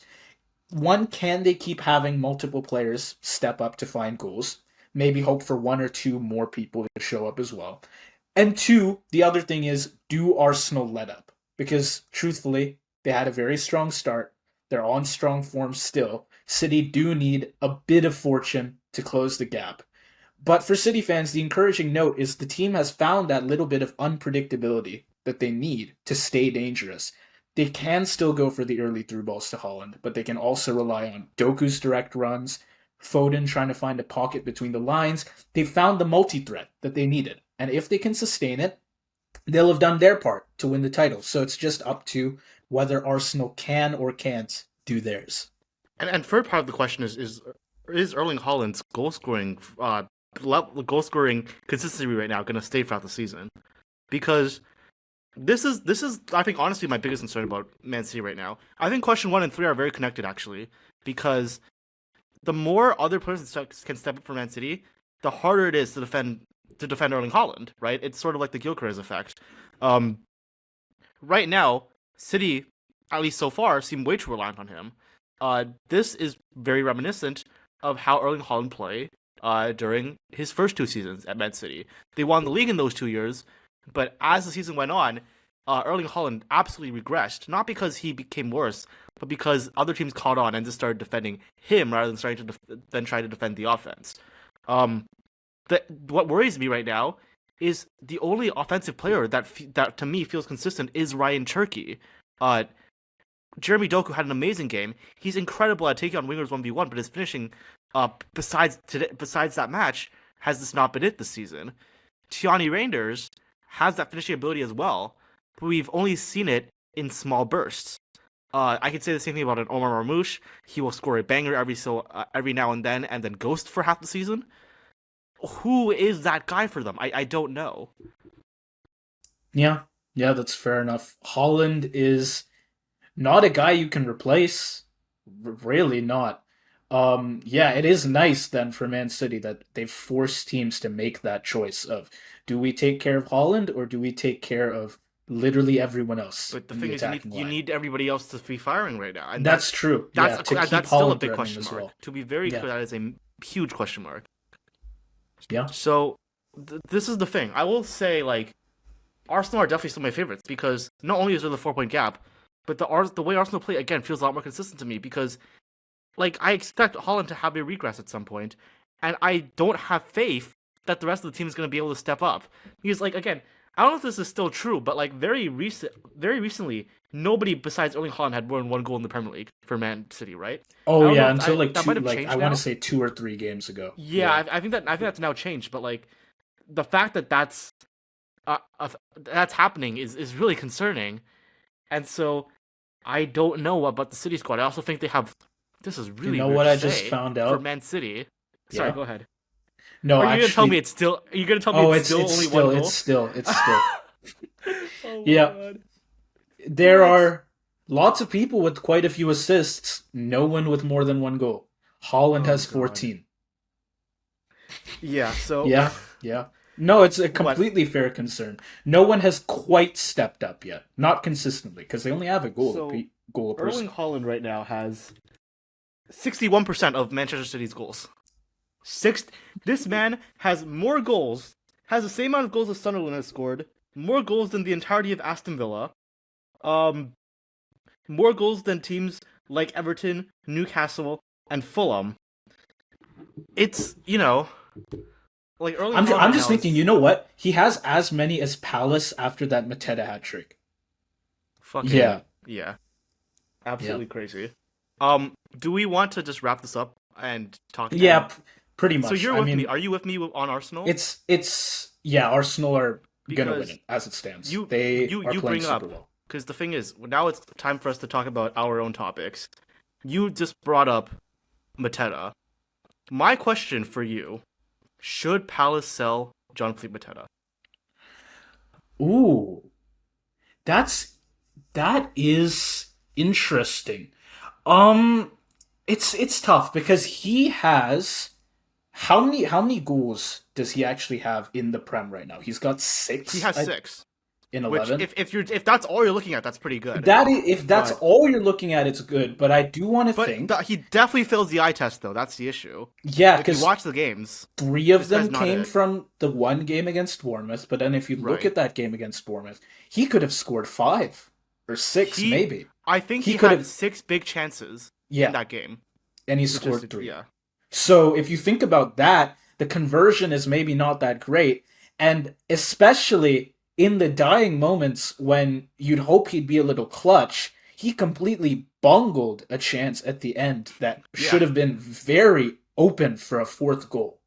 One, can they keep having multiple players step up to find goals? Maybe hope for one or two more people to show up as well. And two, the other thing is, do Arsenal let up? Because truthfully, they had a very strong start. They're on strong form still. City do need a bit of fortune to close the gap. But for City fans, the encouraging note is the team has found that little bit of unpredictability that they need to stay dangerous. They can still go for the early through balls to Holland, but they can also rely on Doku's direct runs, Foden trying to find a pocket between the lines. They found the multi-threat that they needed. And if they can sustain it, they'll have done their part to win the title. So it's just up to whether Arsenal can or can't do third. And third part of the question is Erling Haaland's goal scoring consistency right now going to stay throughout the season? Because this is I think honestly my biggest concern about Man City right now. I think question 1 and 3 are very connected actually, because the more other players can step up for Man City, the harder it is to defend Erling Haaland, right? It's sort of like the Gyökeres effect. Right now, City, at least so far, seem way too reliant on him. This is very reminiscent of how Erling Haaland played during his first 2 seasons at Man City. They won the league in those 2 years, but as the season went on, Erling Haaland absolutely regressed. Not because he became worse, but because other teams caught on and just started defending him rather than trying to defend the offense. What worries me right now is the only offensive player that to me feels consistent is Ryan Cherky. Jeremy Doku had an amazing game. He's incredible at taking on wingers 1v1, but his finishing, besides that match, has just not been it this season. Tiani Reinders has that finishing ability as well, but we've only seen it in small bursts. I could say the same thing about an Omar Marmoush. He will score a banger every now and then ghost for half the season. Who is that guy for them? I don't know. Yeah, that's fair enough. Haaland is not a guy you can replace. Really not. It is nice then for Man City that they've forced teams to make that choice of, do we take care of Haaland or do we take care of literally everyone else? But the thing is, you need everybody else to be firing right now. And that's true. That's still a big question mark. Well. To be very clear, that is a huge question mark. Yeah. So this is the thing. I will say, like, Arsenal are definitely still my favorites because not only is there the 4-point gap, but the way Arsenal play again feels a lot more consistent to me because, like, I expect Haaland to have a regress at some point, and I don't have faith that the rest of the team is going to be able to step up. Because, like, again, I don't know if this is still true, but like very recently, nobody besides Erling Haaland had more than 1 goal in the Premier League for Man City, right? Oh yeah, until I want to say 2 or 3 games ago. Yeah. I think that's now changed, but like the fact that that's happening is really concerning, and so I don't know about the City squad. I also think they have. This is really what I just found out for Man City. Sorry, go ahead. No, are you gonna tell me it's still? Are you gonna tell me it's still only 1 goal? It's still. Oh, yeah. God. There are lots of people with quite a few assists. No one with more than 1 goal. Haaland has 14. Yeah. So. Yeah. No, it's a completely fair concern. No one has quite stepped up yet. Not consistently, because they only have a goal a person. Erling Haaland right now has 61% of Manchester City's goals. Six. This man has more goals, has the same amount of goals as Sunderland has scored, more goals than the entirety of Aston Villa, um, more goals than teams like Everton, Newcastle, and Fulham. It's, like early on I'm right just now, thinking, you know what? He has as many as Palace after that Mateta hat trick. fucking, Yeah. yeah, absolutely crazy. Do we want to just wrap this up and talk? Yeah, And pretty so much. you're I with me. mean, Are you with me on Arsenal? it's yeah, Arsenal are gonna win Because it as it stands. you They you are you playing bring super up, well. because the thing is, now it's time for us to talk about our own topics. You just brought up Mateta. My question for you: should Palace sell John Fleet Mateta? Ooh, that's that is interesting. Um, it's tough because he has how many goals does he actually have in the Prem right now? He's got He six has six, in which 11. if that's all you're looking at, that's pretty good. If that's But all you're looking at, it's good. But I do want to but think, he definitely fails the eye test though. That's the issue. yeah, If you because watch the games, three of this guy's them not came it. from the one game against Bournemouth. But then if you look Right. at that game against Bournemouth, he could have scored 5 or 6, He, maybe. I think He he could had have, 6 big chances in yeah, that game. and he Which is, scored 3. yeah. So if you think about that, the conversion is maybe not that great. And especially in the dying moments when you'd hope he'd be a little clutch, he completely bungled a chance at the end that Yeah. should have been very open for a fourth goal.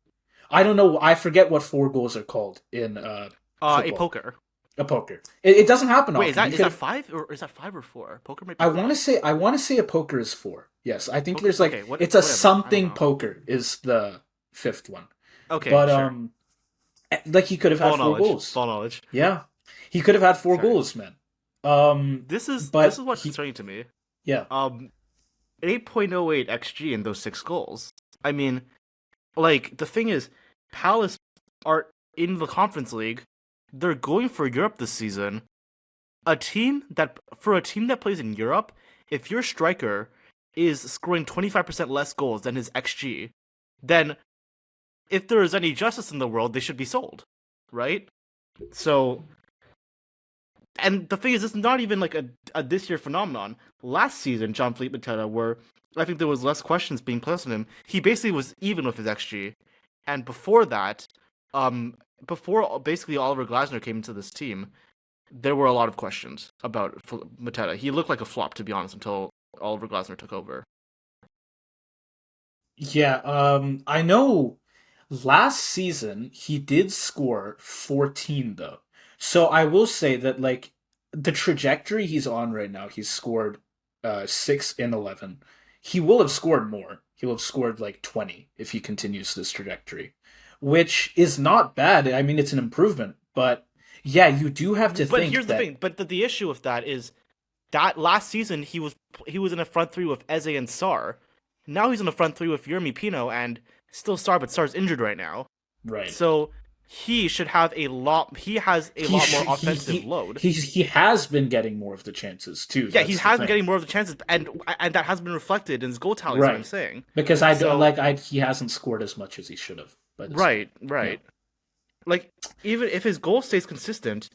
I don't know. I forget what 4 goals are called in A football. poker. A poker. It doesn't happen Wait, often. is that 5 or is that 5 or 4? Poker might be I 5. want to say a poker is 4. Yes, I think Poker, there's like okay, it's a whatever. I don't something know. poker is the 5th one. Okay, But sure. like he could have had Full 4 knowledge. goals. Full knowledge. Yeah, he could have had 4 Sorry. goals, man. This is But what's concerning to me. yeah, 8.08 xG in those 6 goals. I mean, like the thing is, Palace are in the Conference League. They're going for Europe this season. For a team that plays in Europe, if your striker is scoring 25% less goals than his xG, then if there is any justice in the world, they should be sold, right? So, and the thing is, it's not even like a this year phenomenon. Last season, John Fleet Mateta, where I think there was less questions being placed on him, he basically was even with his xG. And before that, before basically Oliver Glasner came into this team, there were a lot of questions about Mateta. He looked like a flop, to be honest, until Oliver Glasner took over. yeah. I know. Last season he did score 14 though, so I will say that like the trajectory he's on right now, he's scored 6 in 11. He will have scored more. He'll have scored like 20 if he continues this trajectory, which is not bad. I mean, it's an improvement, but yeah, you do have to But think here's the that thing. But the issue with that is that last season he was in a front three with Eze and Sar. Now he's in a front three with Yermi Pino and still Sar, but Sar's injured right now. right. So he should have a lot. He has a lot more offensive load. He has been getting more of the chances too. Yeah, he That's the has been thing. getting more of the chances, and that has been reflected in his goal tally. Is what I'm Right. saying. Because I So- don't like he hasn't scored as much as he should have. By this Right. Yeah. Like even if his goal stays consistent,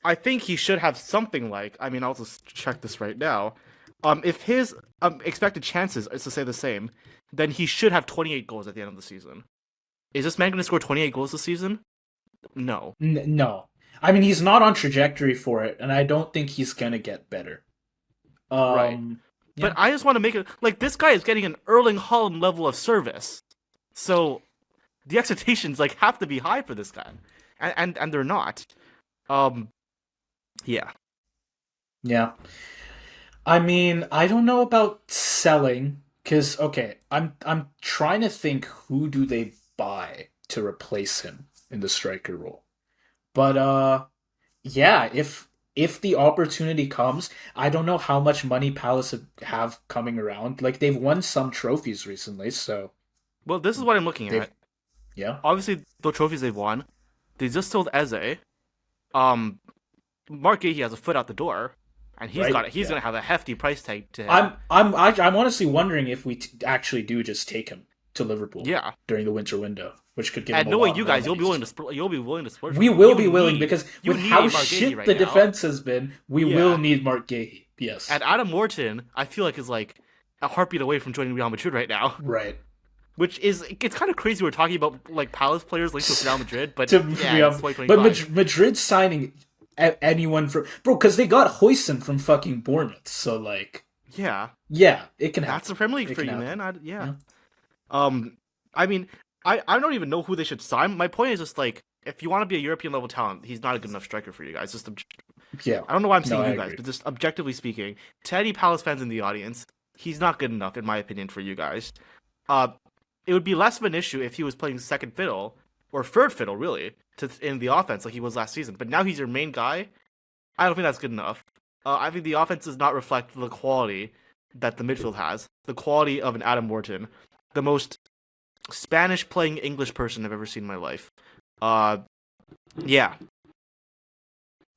I think he should have something like. I mean, I'll just check this right now. If his expected chances is to say the same, then he should have 28 goals at the end of the season. Is this man going to score 28 goals this season? No. No. I mean, he's not on trajectory for it, and I don't think he's gonna get better. Right. But I just want to make it like this guy is getting an Erling Haaland level of service, so the expectations like have to be high for this guy, and they're not. Yeah. Yeah. I mean, I don't know about selling because okay, I'm trying to think who do they buy to replace him in the striker role. But yeah, if the opportunity comes, I don't know how much money Palace have coming around. Like they've won some trophies recently, so Well, this is what I'm looking they've at. yeah. Obviously, the trophies they've won, they just sold Eze. Mark Gahey has a foot out the door, and he's Right, yeah. gonna have a hefty price tag to him. I'm honestly wondering if we actually do just take him to Liverpool Yeah. during the winter window, which could give And him a knowing lot you of guys, money. you'll be willing to splurge. We will be willing because with need how a Mark Gahey shit right the now. defense has been, we will Yeah. need Mark Gahey. Yes. And Adam Morton, I feel like is like a heartbeat away from joining Real Madrid right now. Right. Which is, it's kind of crazy we're talking about like Palace players linked with Real Madrid, but To yeah, Real- it's 2025. but Madrid signing anyone from because they got Huijsen from fucking Bournemouth, so like yeah, it can happen. that's the Premier League It for can you, happen. man. Yeah. I mean, I don't even know who they should sign. My point is just like, if you want to be a European level talent, he's not a good enough striker for you guys. Just Yeah. I don't know why I'm saying I you guys, agree. but just objectively speaking, to any Palace fans in the audience, he's not good enough, in my opinion, for you guys. It would be less of an issue if he was playing second fiddle, or third fiddle, really, in the offense like he was last season. But now he's your main guy. I don't think that's good enough. I think the offense does not reflect the quality that the midfield has. The quality of an Adam Morton. The most Spanish-playing English person I've ever seen in my life. Yeah.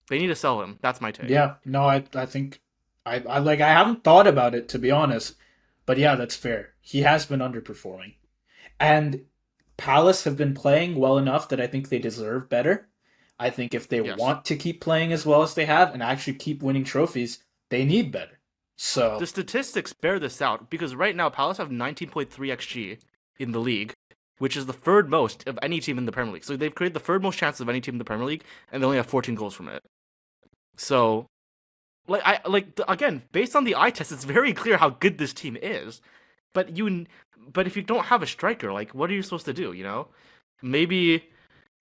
They need to sell him. That's my take. Yeah, no, I think I haven't thought about it, to be honest, but yeah, that's fair. He has been underperforming, and Palace have been playing well enough that I think they deserve better. I think if they Yes. want to keep playing as well as they have and actually keep winning trophies, they need better. So The statistics bear this out, because right now Palace have 19.3 XG in the league, which is the third most of any team in the Premier League. So they've created the third most chances of any team in the Premier League, and they only have 14 goals from it. So, again, based on the eye test, it's very clear how good this team is. But if you don't have a striker, like, what are you supposed to do? You know, maybe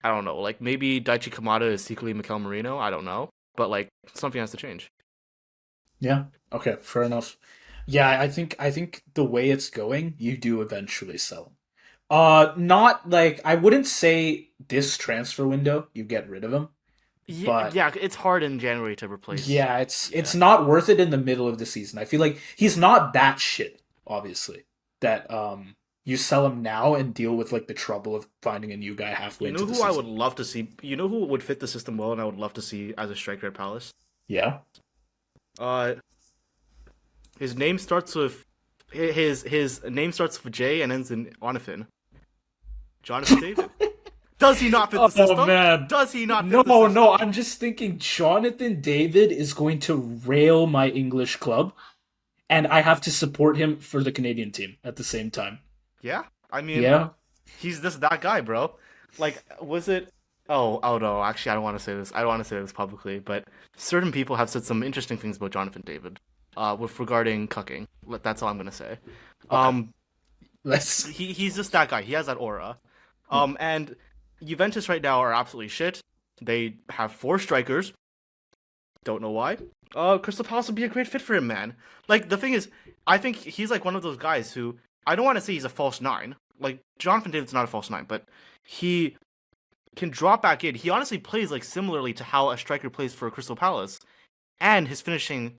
I don't know. Like, maybe Daichi Kamada is secretly Mikel Merino. I don't know, but like, something has to change. yeah, okay, fair enough. Yeah, I think the way it's going, you do eventually sell him. Not like I wouldn't say this transfer window you get rid of him. But Yeah, it's hard in January to replace. yeah, it's not worth it in the middle of the season. I feel like he's not that shit, obviously. That you sell him now and deal with like the trouble of finding a new guy halfway You know into the who I season. would love to see? You know who would fit the system well, and I would love to see as a striker at Palace. Yeah. His name starts with his name starts with J and ends in Onifin. Jonathan David. Does he not fit the system? Man. Does he not fit No, the system? no, I'm just thinking Jonathan David is going to rail my English club, and I have to support him for the Canadian team at the same time. Yeah, I mean, Yeah. he's just that guy, bro. Like, was it? Oh no. Actually, I don't want to say this. I don't want to say this publicly, but certain people have said some interesting things about Jonathan David, with regarding cucking. That's all I'm gonna say. Let's. He's just that guy. He has that aura. And Juventus right now are absolutely shit. They have 4 strikers. Don't know why. Crystal Palace would be a great fit for him, man. Like, the thing is, I think he's like one of those guys who, I don't want to say he's a false 9. Like, Jonathan David's not a false 9, but he can drop back in. He honestly plays like similarly to how a striker plays for Crystal Palace, and his finishing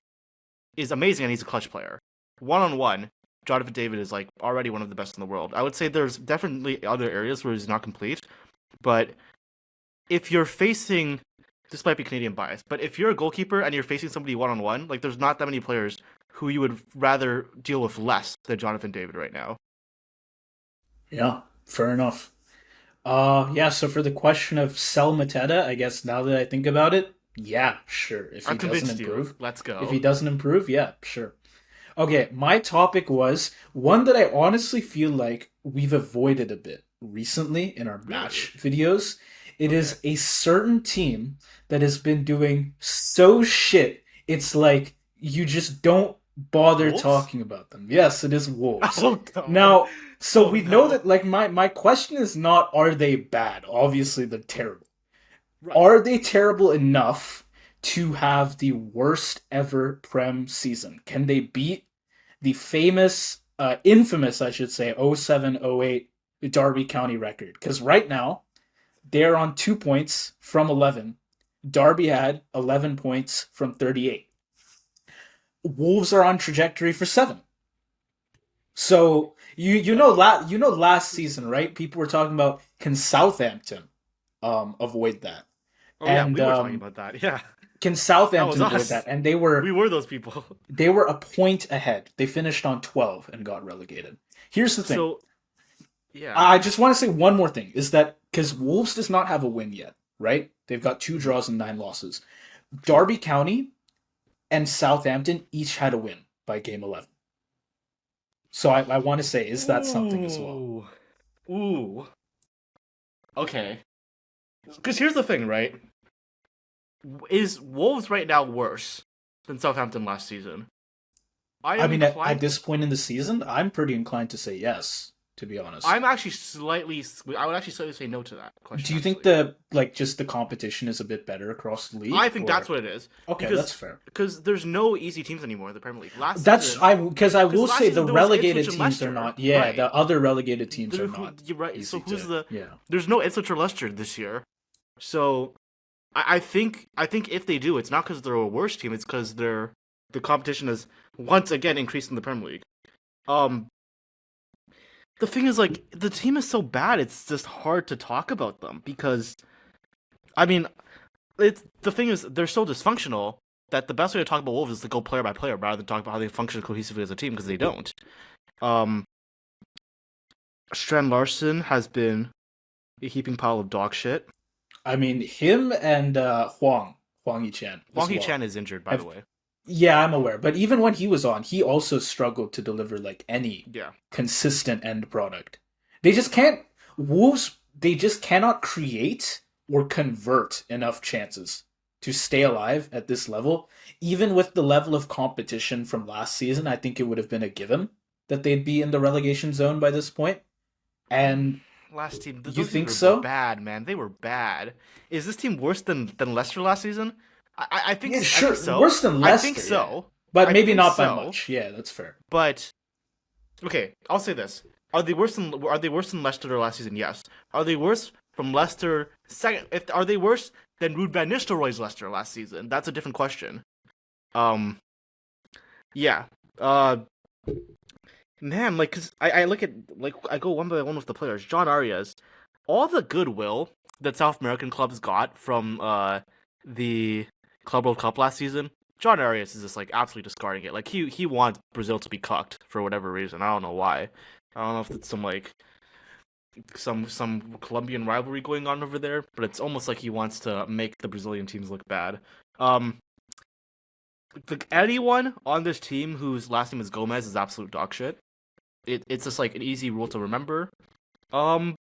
is amazing, and he's a clutch player. 1-on-1, Jonathan David is like already one of the best in the world. I would say there's definitely other areas where he's not complete, but if you're facing, this might be Canadian bias, but if you're a goalkeeper and you're facing somebody 1-on-1, like, there's not that many players who you would rather deal with less than Jonathan David right now. Yeah, fair enough. Yeah, so for the question of sell Mateta, I guess now that I think about it, yeah, sure. If he I'm doesn't convinced improve, you. Let's go. if he doesn't improve, yeah, sure. Okay, my topic was one that I honestly feel like we've avoided a bit recently in our match videos. It is a certain team that has been doing so shit, it's like you just don't bother Wolves? talking about them. Yes, it is Wolves. Oh, no. Now, so Oh, we know no. that, like, my question is not, are they bad? Obviously, they're terrible. Right. Are they terrible enough to have the worst ever Prem season? Can they beat the famous, infamous, I should say, 07-08 Derby County record? Because right now, they're on 2 points from 11. Derby had 11 points from 38. Wolves are on trajectory for 7. So you know last season, right? People were talking about, can Southampton avoid that? Oh, yeah, And we were talking about that. Yeah, can Southampton That was avoid us. that? And they we were those people. were a point ahead. They finished on 12 and got relegated. Here's the thing. So, Yeah. I just want to say one more thing is that because Wolves does not have a win yet, right? They've got 2 Mhm. draws and 9 losses. True. Derby County and Southampton each had a win by game 11. So I want to say, is that something as well? Ooh. Ooh. Okay. Because here's the thing, right? Is Wolves right now worse than Southampton last season? I I am mean, at inclined. this point in the season, I'm pretty inclined to say yes, to be honest. I'm actually slightly. I would actually slightly say no to that Do question. you think Actually, just the competition is a bit better across the league, I think that's or what it is okay, because that's fair. there's no easy teams anymore in the Premier League. Last season, Because I because will last say the season there was Ipswich relegated and teams are Leicester, not. Yeah, right? the other relegated teams are Who, not you're right. So easy who's to. the? Yeah. There's no Ipswich or Leicester this year. So I think if they do, it's not because they're a worse team. It's because the competition has once again increased in the Premier League. Um, the thing is, like, the team is so bad. It's just hard to talk about them because I mean, it's the thing is they're so dysfunctional that the best way to talk about Wolves is to go player by player rather than talk about how they function cohesively as a team because they don't. Um, Strand Larson has been a heaping pile of dog shit. I mean, him and Huang Yichan Wang as Hee-chan well. is injured, by the Have way. Yeah, I'm aware. But even when he was on, he also struggled to deliver like any Yeah. consistent end product. They just can't Wolves they just cannot create or convert enough chances to stay alive at this level. Even with the level of competition from last season, I think it would have been a given that they'd be in the relegation zone by this point. And Last team, you those teams think were so? bad, man. They were bad. Is this team worse than Leicester last season? Yeah, I think sure. so. Worse than I think Leicester, yeah. so. But I maybe think not by so. much. Yeah, that's fair. But okay, I'll say this: Are they worse than Leicester last season? Yes. Are they worse from Leicester second? If are they worse than Ruud van Nistelrooy's Leicester last season? That's a different question. Um, yeah. Uh, man, like, cause I look at like I go one by one with the players. John Arias, all the goodwill that South American clubs got from the Club World Cup last season. John Arias is just like absolutely discarding it. Like he wants Brazil to be cucked for whatever reason. I don't know why. I don't know if it's some like some Colombian rivalry going on over there, but it's almost like he wants to make the Brazilian teams look bad. Um, anyone on this team whose last name is Gomez is absolute dog shit. It's just like an easy rule to remember. Um,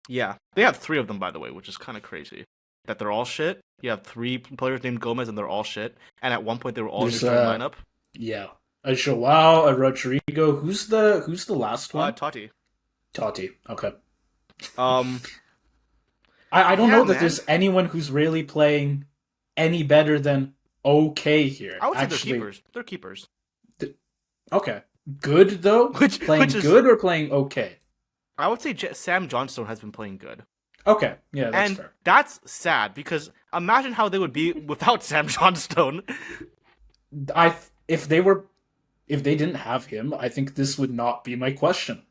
yeah, they have 3 of them by the way, which is kind of crazy. That they're all shit. You have 3 players named Gomez and they're all shit. And at one point they were all in your There's starting lineup. yeah, a Joao, a Rodrigo. Who's the last one? Totti. Totti. Okay. Um, I don't yeah, know that man. there's anyone who's really playing any better than okay here. I would say they're Actually, keepers. They're keepers. okay. Good though. Which Playing is good or playing okay? I would say Sam Johnstone has been playing good. Okay. Yeah, that's And fair. that's sad because imagine how they would be without Sam Johnstone. I if they were if they didn't have him, I think this would not be my question.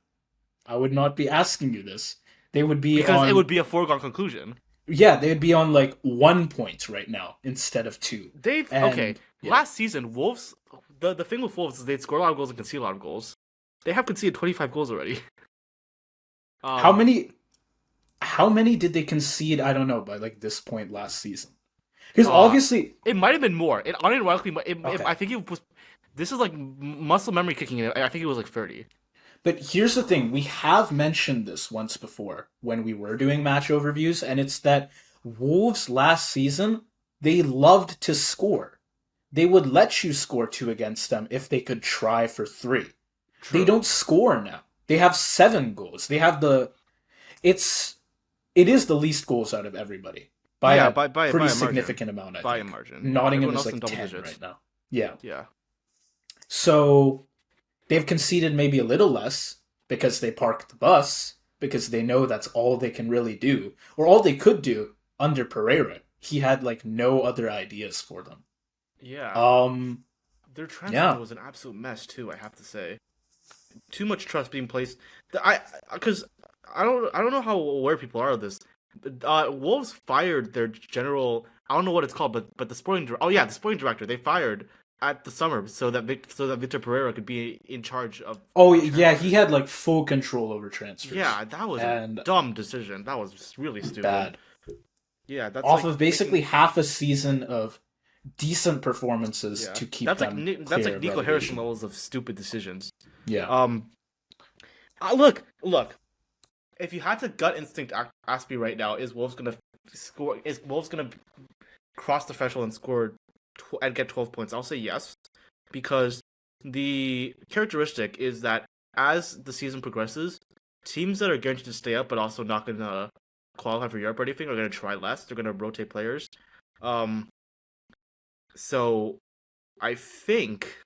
I would not be asking you this. They would be Because it would on be a foregone conclusion. yeah, they'd be on like 1 point right now instead of 2. They've okay. And yeah. Last season, Wolves. The thing with Wolves is they'd score a lot of goals and concede a lot of goals. They have conceded 25 goals already. How Um, many how many did they concede, I don't know, by like this point last season? Because uh, obviously it might have been more. It unironically, okay. I think it was. This is like muscle memory kicking in. I think it was like 30. But here's the thing, we have mentioned this once before when we were doing match overviews, and it's that Wolves last season, they loved to score. They would let you score 2 against them if they could try for 3. They True. don't score now. They have 7 goals. They have it's it is the least goals out of everybody by Yeah, a by pretty a margin. significant amount, I By a think. margin. Yeah, Nottingham everyone is else in like double 10 digits. right now. Yeah. Yeah. So they've conceded maybe a little less because they parked the bus because they know that's all they can really do or all they could do under Pereira. He had like no other ideas for them. Yeah. Um Their transfer window yeah. was an absolute mess too. I have to say, too much trust being placed. I because I don't know how aware people are of this. Wolves fired their general. I don't know what it's called, but the sporting. Oh yeah, the sporting director. They fired at the summer so that Victor Pereira could be in charge of Oh yeah, he transfers. had like full control over transfers, Yeah, that was a and dumb decision. That was really stupid. bad. Yeah, that's Off like of basically making half a season of decent performances yeah. to keep them That's clear like of Nico Harrison relegation. levels of stupid decisions. Yeah. Um, look. If you had to gut instinct ask me right now, is Wolves gonna score? Is Wolves gonna cross the threshold and score and get 12 points? I'll say yes, because the characteristic is that as the season progresses, teams that are guaranteed to stay up but also not gonna qualify for Europe or anything are gonna try less. They're gonna rotate players. Um, so I think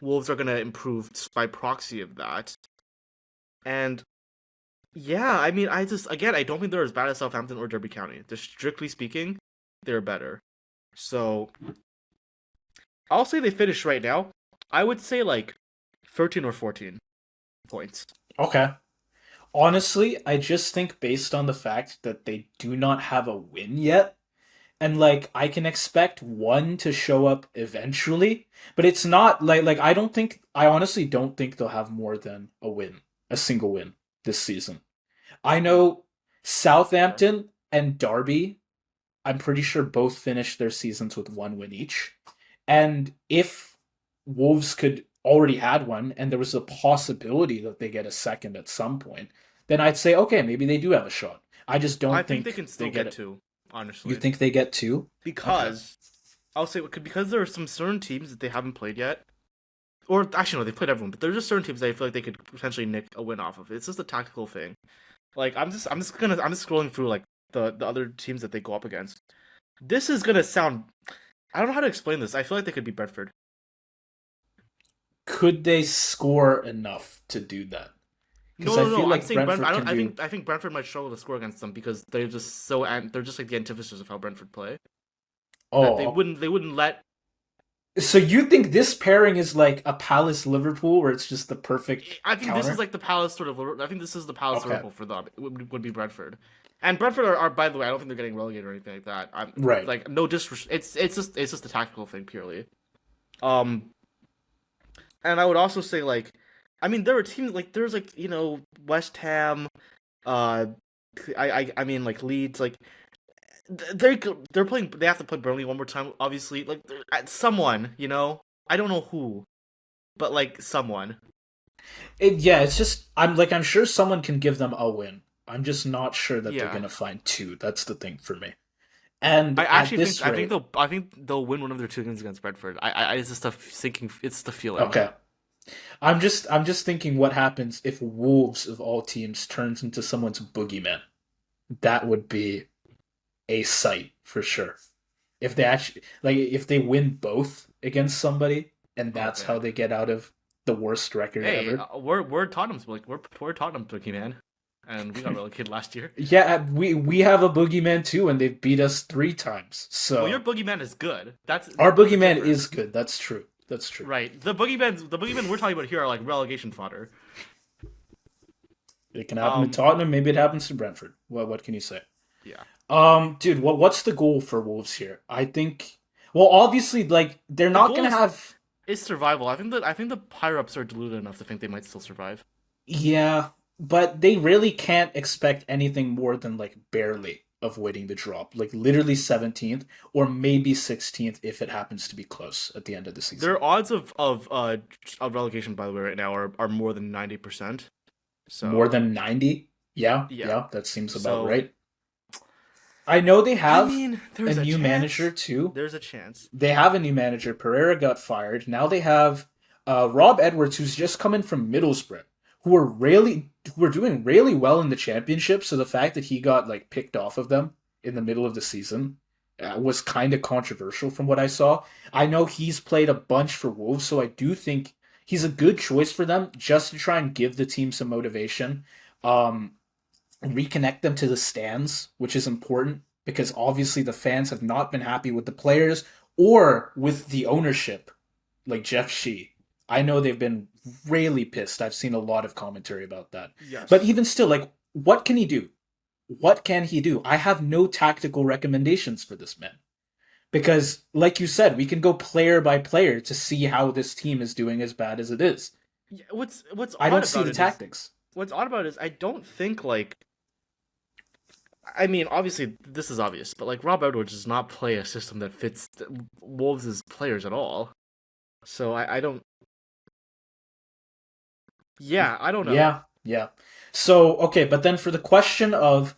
Wolves are gonna improve by proxy of that. And yeah, I mean, I don't think they're as bad as Southampton or Derby County. Just strictly speaking, they're better. So I'll say they finish right now. I would say like 13 or 14 points. Okay. Honestly, I just think based on the fact that they do not have a win yet, and like I can expect one to show up eventually, but it's not like I honestly don't think they'll have more than a win, a single win this season. I know Southampton and Derby, I'm pretty sure both finished their seasons with one win each. And if Wolves could already had one and there was a possibility that they get a second at some point, then I'd say okay, maybe they do have a shot. I just I don't think they think can they still get get it. two, You honestly. think they get two? Okay. Because I'll say because there are some certain teams that they haven't played yet. Or actually no, they've played everyone, but there's just certain teams that I feel like they could potentially nick a win off of. It's just a tactical thing. Like I'm just scrolling through like the other teams that they go up against. This is gonna sound I don't know how to explain this. I feel like they could be Brentford. Could they score enough to do that? Because I feel No. I'm like saying Brentford. Brentford can do. I think Brentford might struggle to score against them because they're just like the antithesis of how Brentford play. That Oh, they wouldn't let. so you think this pairing is like a Palace Liverpool where it's just the perfect I think this is counter? like the Palace sort of. I think this is the Palace Okay. Liverpool for them. It would be Brentford, and Brentford are by the way. I don't think they're getting relegated or anything like that. I'm Right. like no disrespect. It's just a tactical thing purely. Um, and I would also say like, I mean there are teams like there's like West Ham, uh, I mean like Leeds like they they're playing. They have to play Burnley one more time. Obviously, like someone, I don't know who, but like someone. Yeah, it's just I'm sure someone can give them a win. I'm just not sure that they're Yeah, gonna find two. That's the thing for me. And I at actually this rate, I think they'll win one of their two games against Brentford. It's just a thinking. It's the feeling. okay. I'm just thinking what happens if Wolves of all teams turns into someone's boogeyman. That would be a sight for sure. If they actually if they win both against somebody and Oh that's how man. they get out of the worst record Hey, ever. we're Tottenham's like we're Tottenham rookie man, and we got relegated last year. Yeah, we have a boogeyman too, and they've beat us 3 times. Well, your So boogeyman is good. our There's a boogeyman is difference. good. That's true. That's true. Right. The boogeymen we're talking about here are like relegation fodder. It can happen to Um. Tottenham. Maybe it happens to Brentford. What can you say? Yeah. Dude, what's the goal for Wolves here? I think. Well, obviously, like they're The not goal gonna have. is survival. I think the higher ups are deluded enough to think they might still survive. Yeah, but they really can't expect anything more than like barely avoiding the drop. Like literally 17th or maybe 16th if it happens to be close at the end of the season. Their odds of relegation, by the way, right now are more than 90%. More So than 90? Yeah, yeah. yeah, that seems about So right. I know they I have mean, a there's a new manager chance. too. There's a chance. They have a new manager. Pereira got fired. Now they have Rob Edwards, who's just come in from Middlesbrough, who are doing really well in the championship. So the fact that he got like picked off of them in the middle of the season was kind of controversial from what I saw. I know he's played a bunch for Wolves, so I do think he's a good choice for them just to try and give the team some motivation. Um, Reconnect them to the stands, which is important because obviously the fans have not been happy with the players or with the ownership, like Jeff Shee. I know they've been really pissed. I've seen a lot of commentary about that. But Yes. even still, like, what can he do? What can he do? I have no tactical recommendations for this man. Because, like you said, we can go player by player to see how this team is doing as bad as it is. Yeah, what's I odd don't see about the it is tactics. I don't think like I mean, obviously this is obvious, but like Rob Edwards does not play a system that fits Wolves' players at all. So I don't. Yeah, I don't know. Yeah, yeah. So, okay, but then for the question of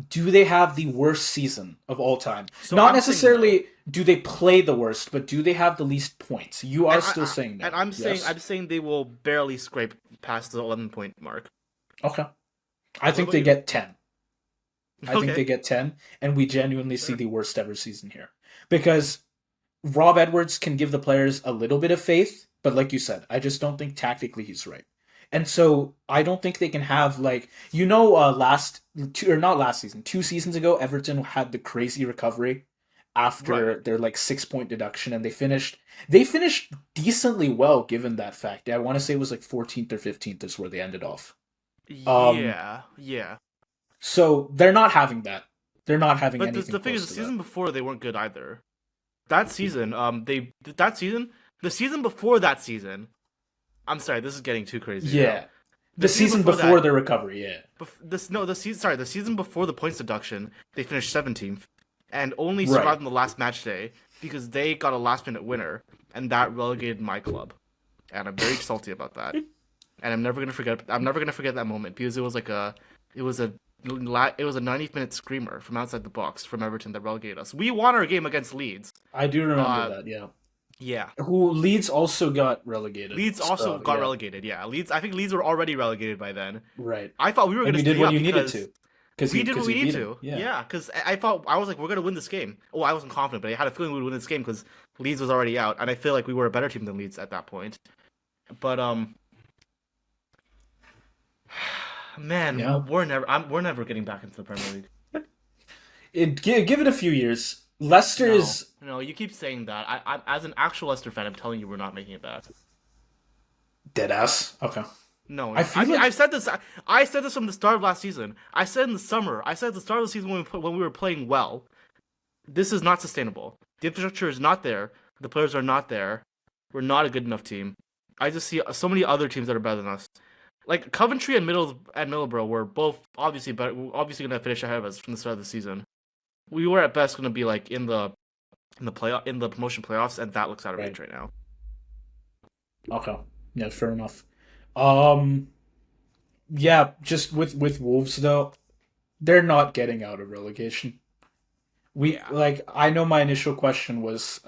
do they have the worst season of all time? So Not I'm saying no, necessarily do they play the worst, but do they have the least points? You are and still saying no. Yes? I'm saying they will barely scrape past the 11 point mark. Okay. I What think about they you? get 10. I think Okay, they get 10, and we genuinely see fair. the worst ever season here. Because Rob Edwards can give the players a little bit of faith, but like you said, I just don't think tactically he's right. And so I don't think they can have like last two, or not last season, 2 seasons ago, Everton had the crazy recovery Right. after their like 6 point deduction, and they finished decently well given that fact. I want to say it was like 14th or 15th is where they ended off. Um, Yeah, yeah. so they're not having that. They're not having But anything the thing is, close the to that. season before they weren't good either. That season, the season before that season. I'm sorry, this is getting too crazy now. Yeah, The the season season before before that, their recovery. Yeah, this no, the season before the points deduction, they finished 17th, and only right. survived in the last match day because they got a last minute winner, and that relegated my club, and I'm very salty about that. And I'm never gonna forget. I'm never gonna forget that moment because it was a, it was a 90th minute screamer from outside the box from Everton that relegated us. We won our game against Leeds. I do remember Uh, that. Yeah, yeah. who Leeds also got relegated. Leeds also So got yeah, relegated. Yeah, Leeds. I think Leeds were already relegated by then. right. I thought we were And gonna you did stay what up you needed because to, because we you did what because we you need beat him. to. Yeah, Yeah, because I thought I was like we're gonna win this game. Oh, I wasn't confident, but I had a feeling we would win this game because Leeds was already out, and I feel like we were a better team than Leeds at that point. But yeah. man, we're never getting back into the Premier League. Give it a few years. Leicester No, is no, you keep saying that. As an actual Leicester fan, I'm telling you, we're not making it back. dead ass. Okay, No, I I feel mean, like I said this from the start of last season. I said in the summer. I said at the start of the season when we were playing well. This is not sustainable. The infrastructure is not there. The players are not there. We're not a good enough team. I just see so many other teams that are better than us. Like Coventry and Middlesbrough were both obviously better, obviously going to finish ahead of us from the start of the season. We were at best going to be like in the promotion playoffs, and that looks out of right. reach right now. Okay, yeah, fair enough. Um, yeah, just with Wolves though, they're not getting out of relegation. We Yeah. like I know my initial question was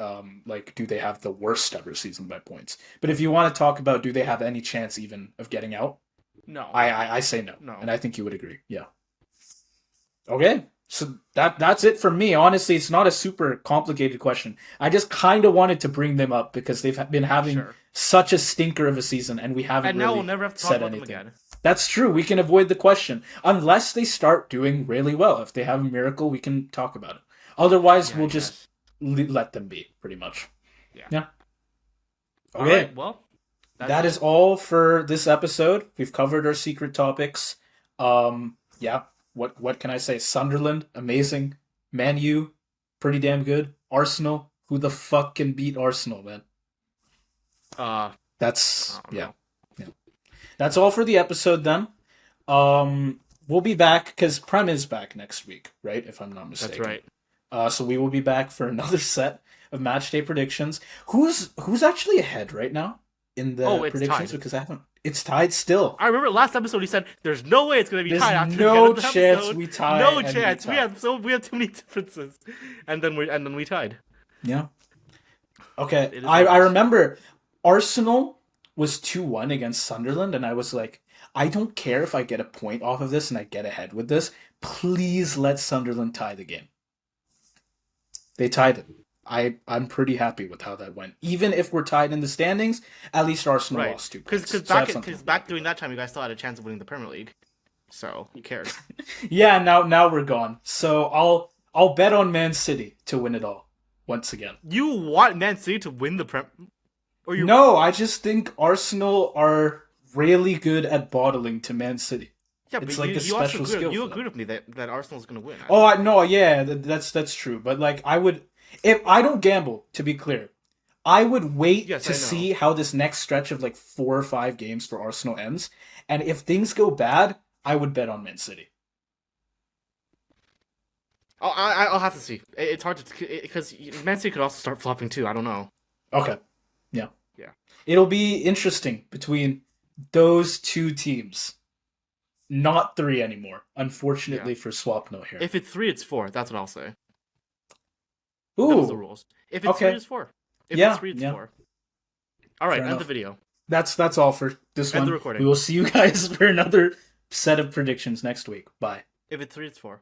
like do they have the worst ever season by points? But if you want to talk about do they have any chance even of getting out, No. I say no, No. and I think you would agree. Yeah. Okay. So that's it for me. Honestly, it's not a super complicated question. I just kind of wanted to bring them up because they've been having Sure. such a stinker of a season and we haven't And now we'll really never have to talk said about them anything. again. That's true. We can avoid the question unless they start doing really well. If they have a miracle, we can talk about it. Otherwise, Yeah, I we'll just guess. let them be pretty much. Yeah. Yeah. All Okay. right. Well, that's That is it. all for this episode. We've covered our secret topics. Yeah. What can I say? Sunderland, amazing. Man U, pretty damn good. Arsenal, who the fuck can beat Arsenal, man? Uh, That's I don't yeah. know. Yeah. That's all for the episode then. We'll be back because Prem is back next week, right? If I'm not That's mistaken. right. So we will be back for another set of match day predictions. Who's actually ahead right now in Oh, the it's predictions? tied. Because I haven't. It's tied still. I remember last episode he said there's no way it's gonna be There's tied after the end no of the chance episode. we tie No and we chance. tie. We have too many differences, and then we tied. Yeah. Okay. It is I what it I is. remember Arsenal was 2-1 against Sunderland, and I was like, I don't care if I get a point off of this and I get ahead with this. Please let Sunderland tie the game. They tied it. I'm pretty happy with how that went. Even if we're tied in the standings, at least Arsenal Right. lost 2 points. Because So that's something to be back happy during about. that time, you guys still had a chance of winning the Premier League. So who cares? Yeah, now we're gone. So I'll bet on Man City to win it all once again. You want Man City to win the or you? No, I just think Arsenal are really good at bottling to Man City. Yeah, but It's like a you also special skill you for them. agreed with me that Arsenal's gonna win. Oh, no, yeah, that's true. But like, I would If I don't gamble, to be clear, I would wait Yes, to I know. see how this next stretch of like 4 or 5 games for Arsenal ends, and if things go bad, I would bet on Man City. I'll have to see. It's hard to because Man City could also start flopping too. I don't know. Okay, yeah, Yeah. it'll be interesting between those two teams. Not 3 anymore, unfortunately for Swap Note here. If it's 3, it's 4. That's what I'll say. Those are the Ooh, rules. If it's okay. 3, it's 4. If Yeah, it's 3, it's yeah. 4. All right, Fair end enough. the video. That's all for this End one. the recording. We will see you guys for another set of predictions next week. Bye. If it's 3, it's 4.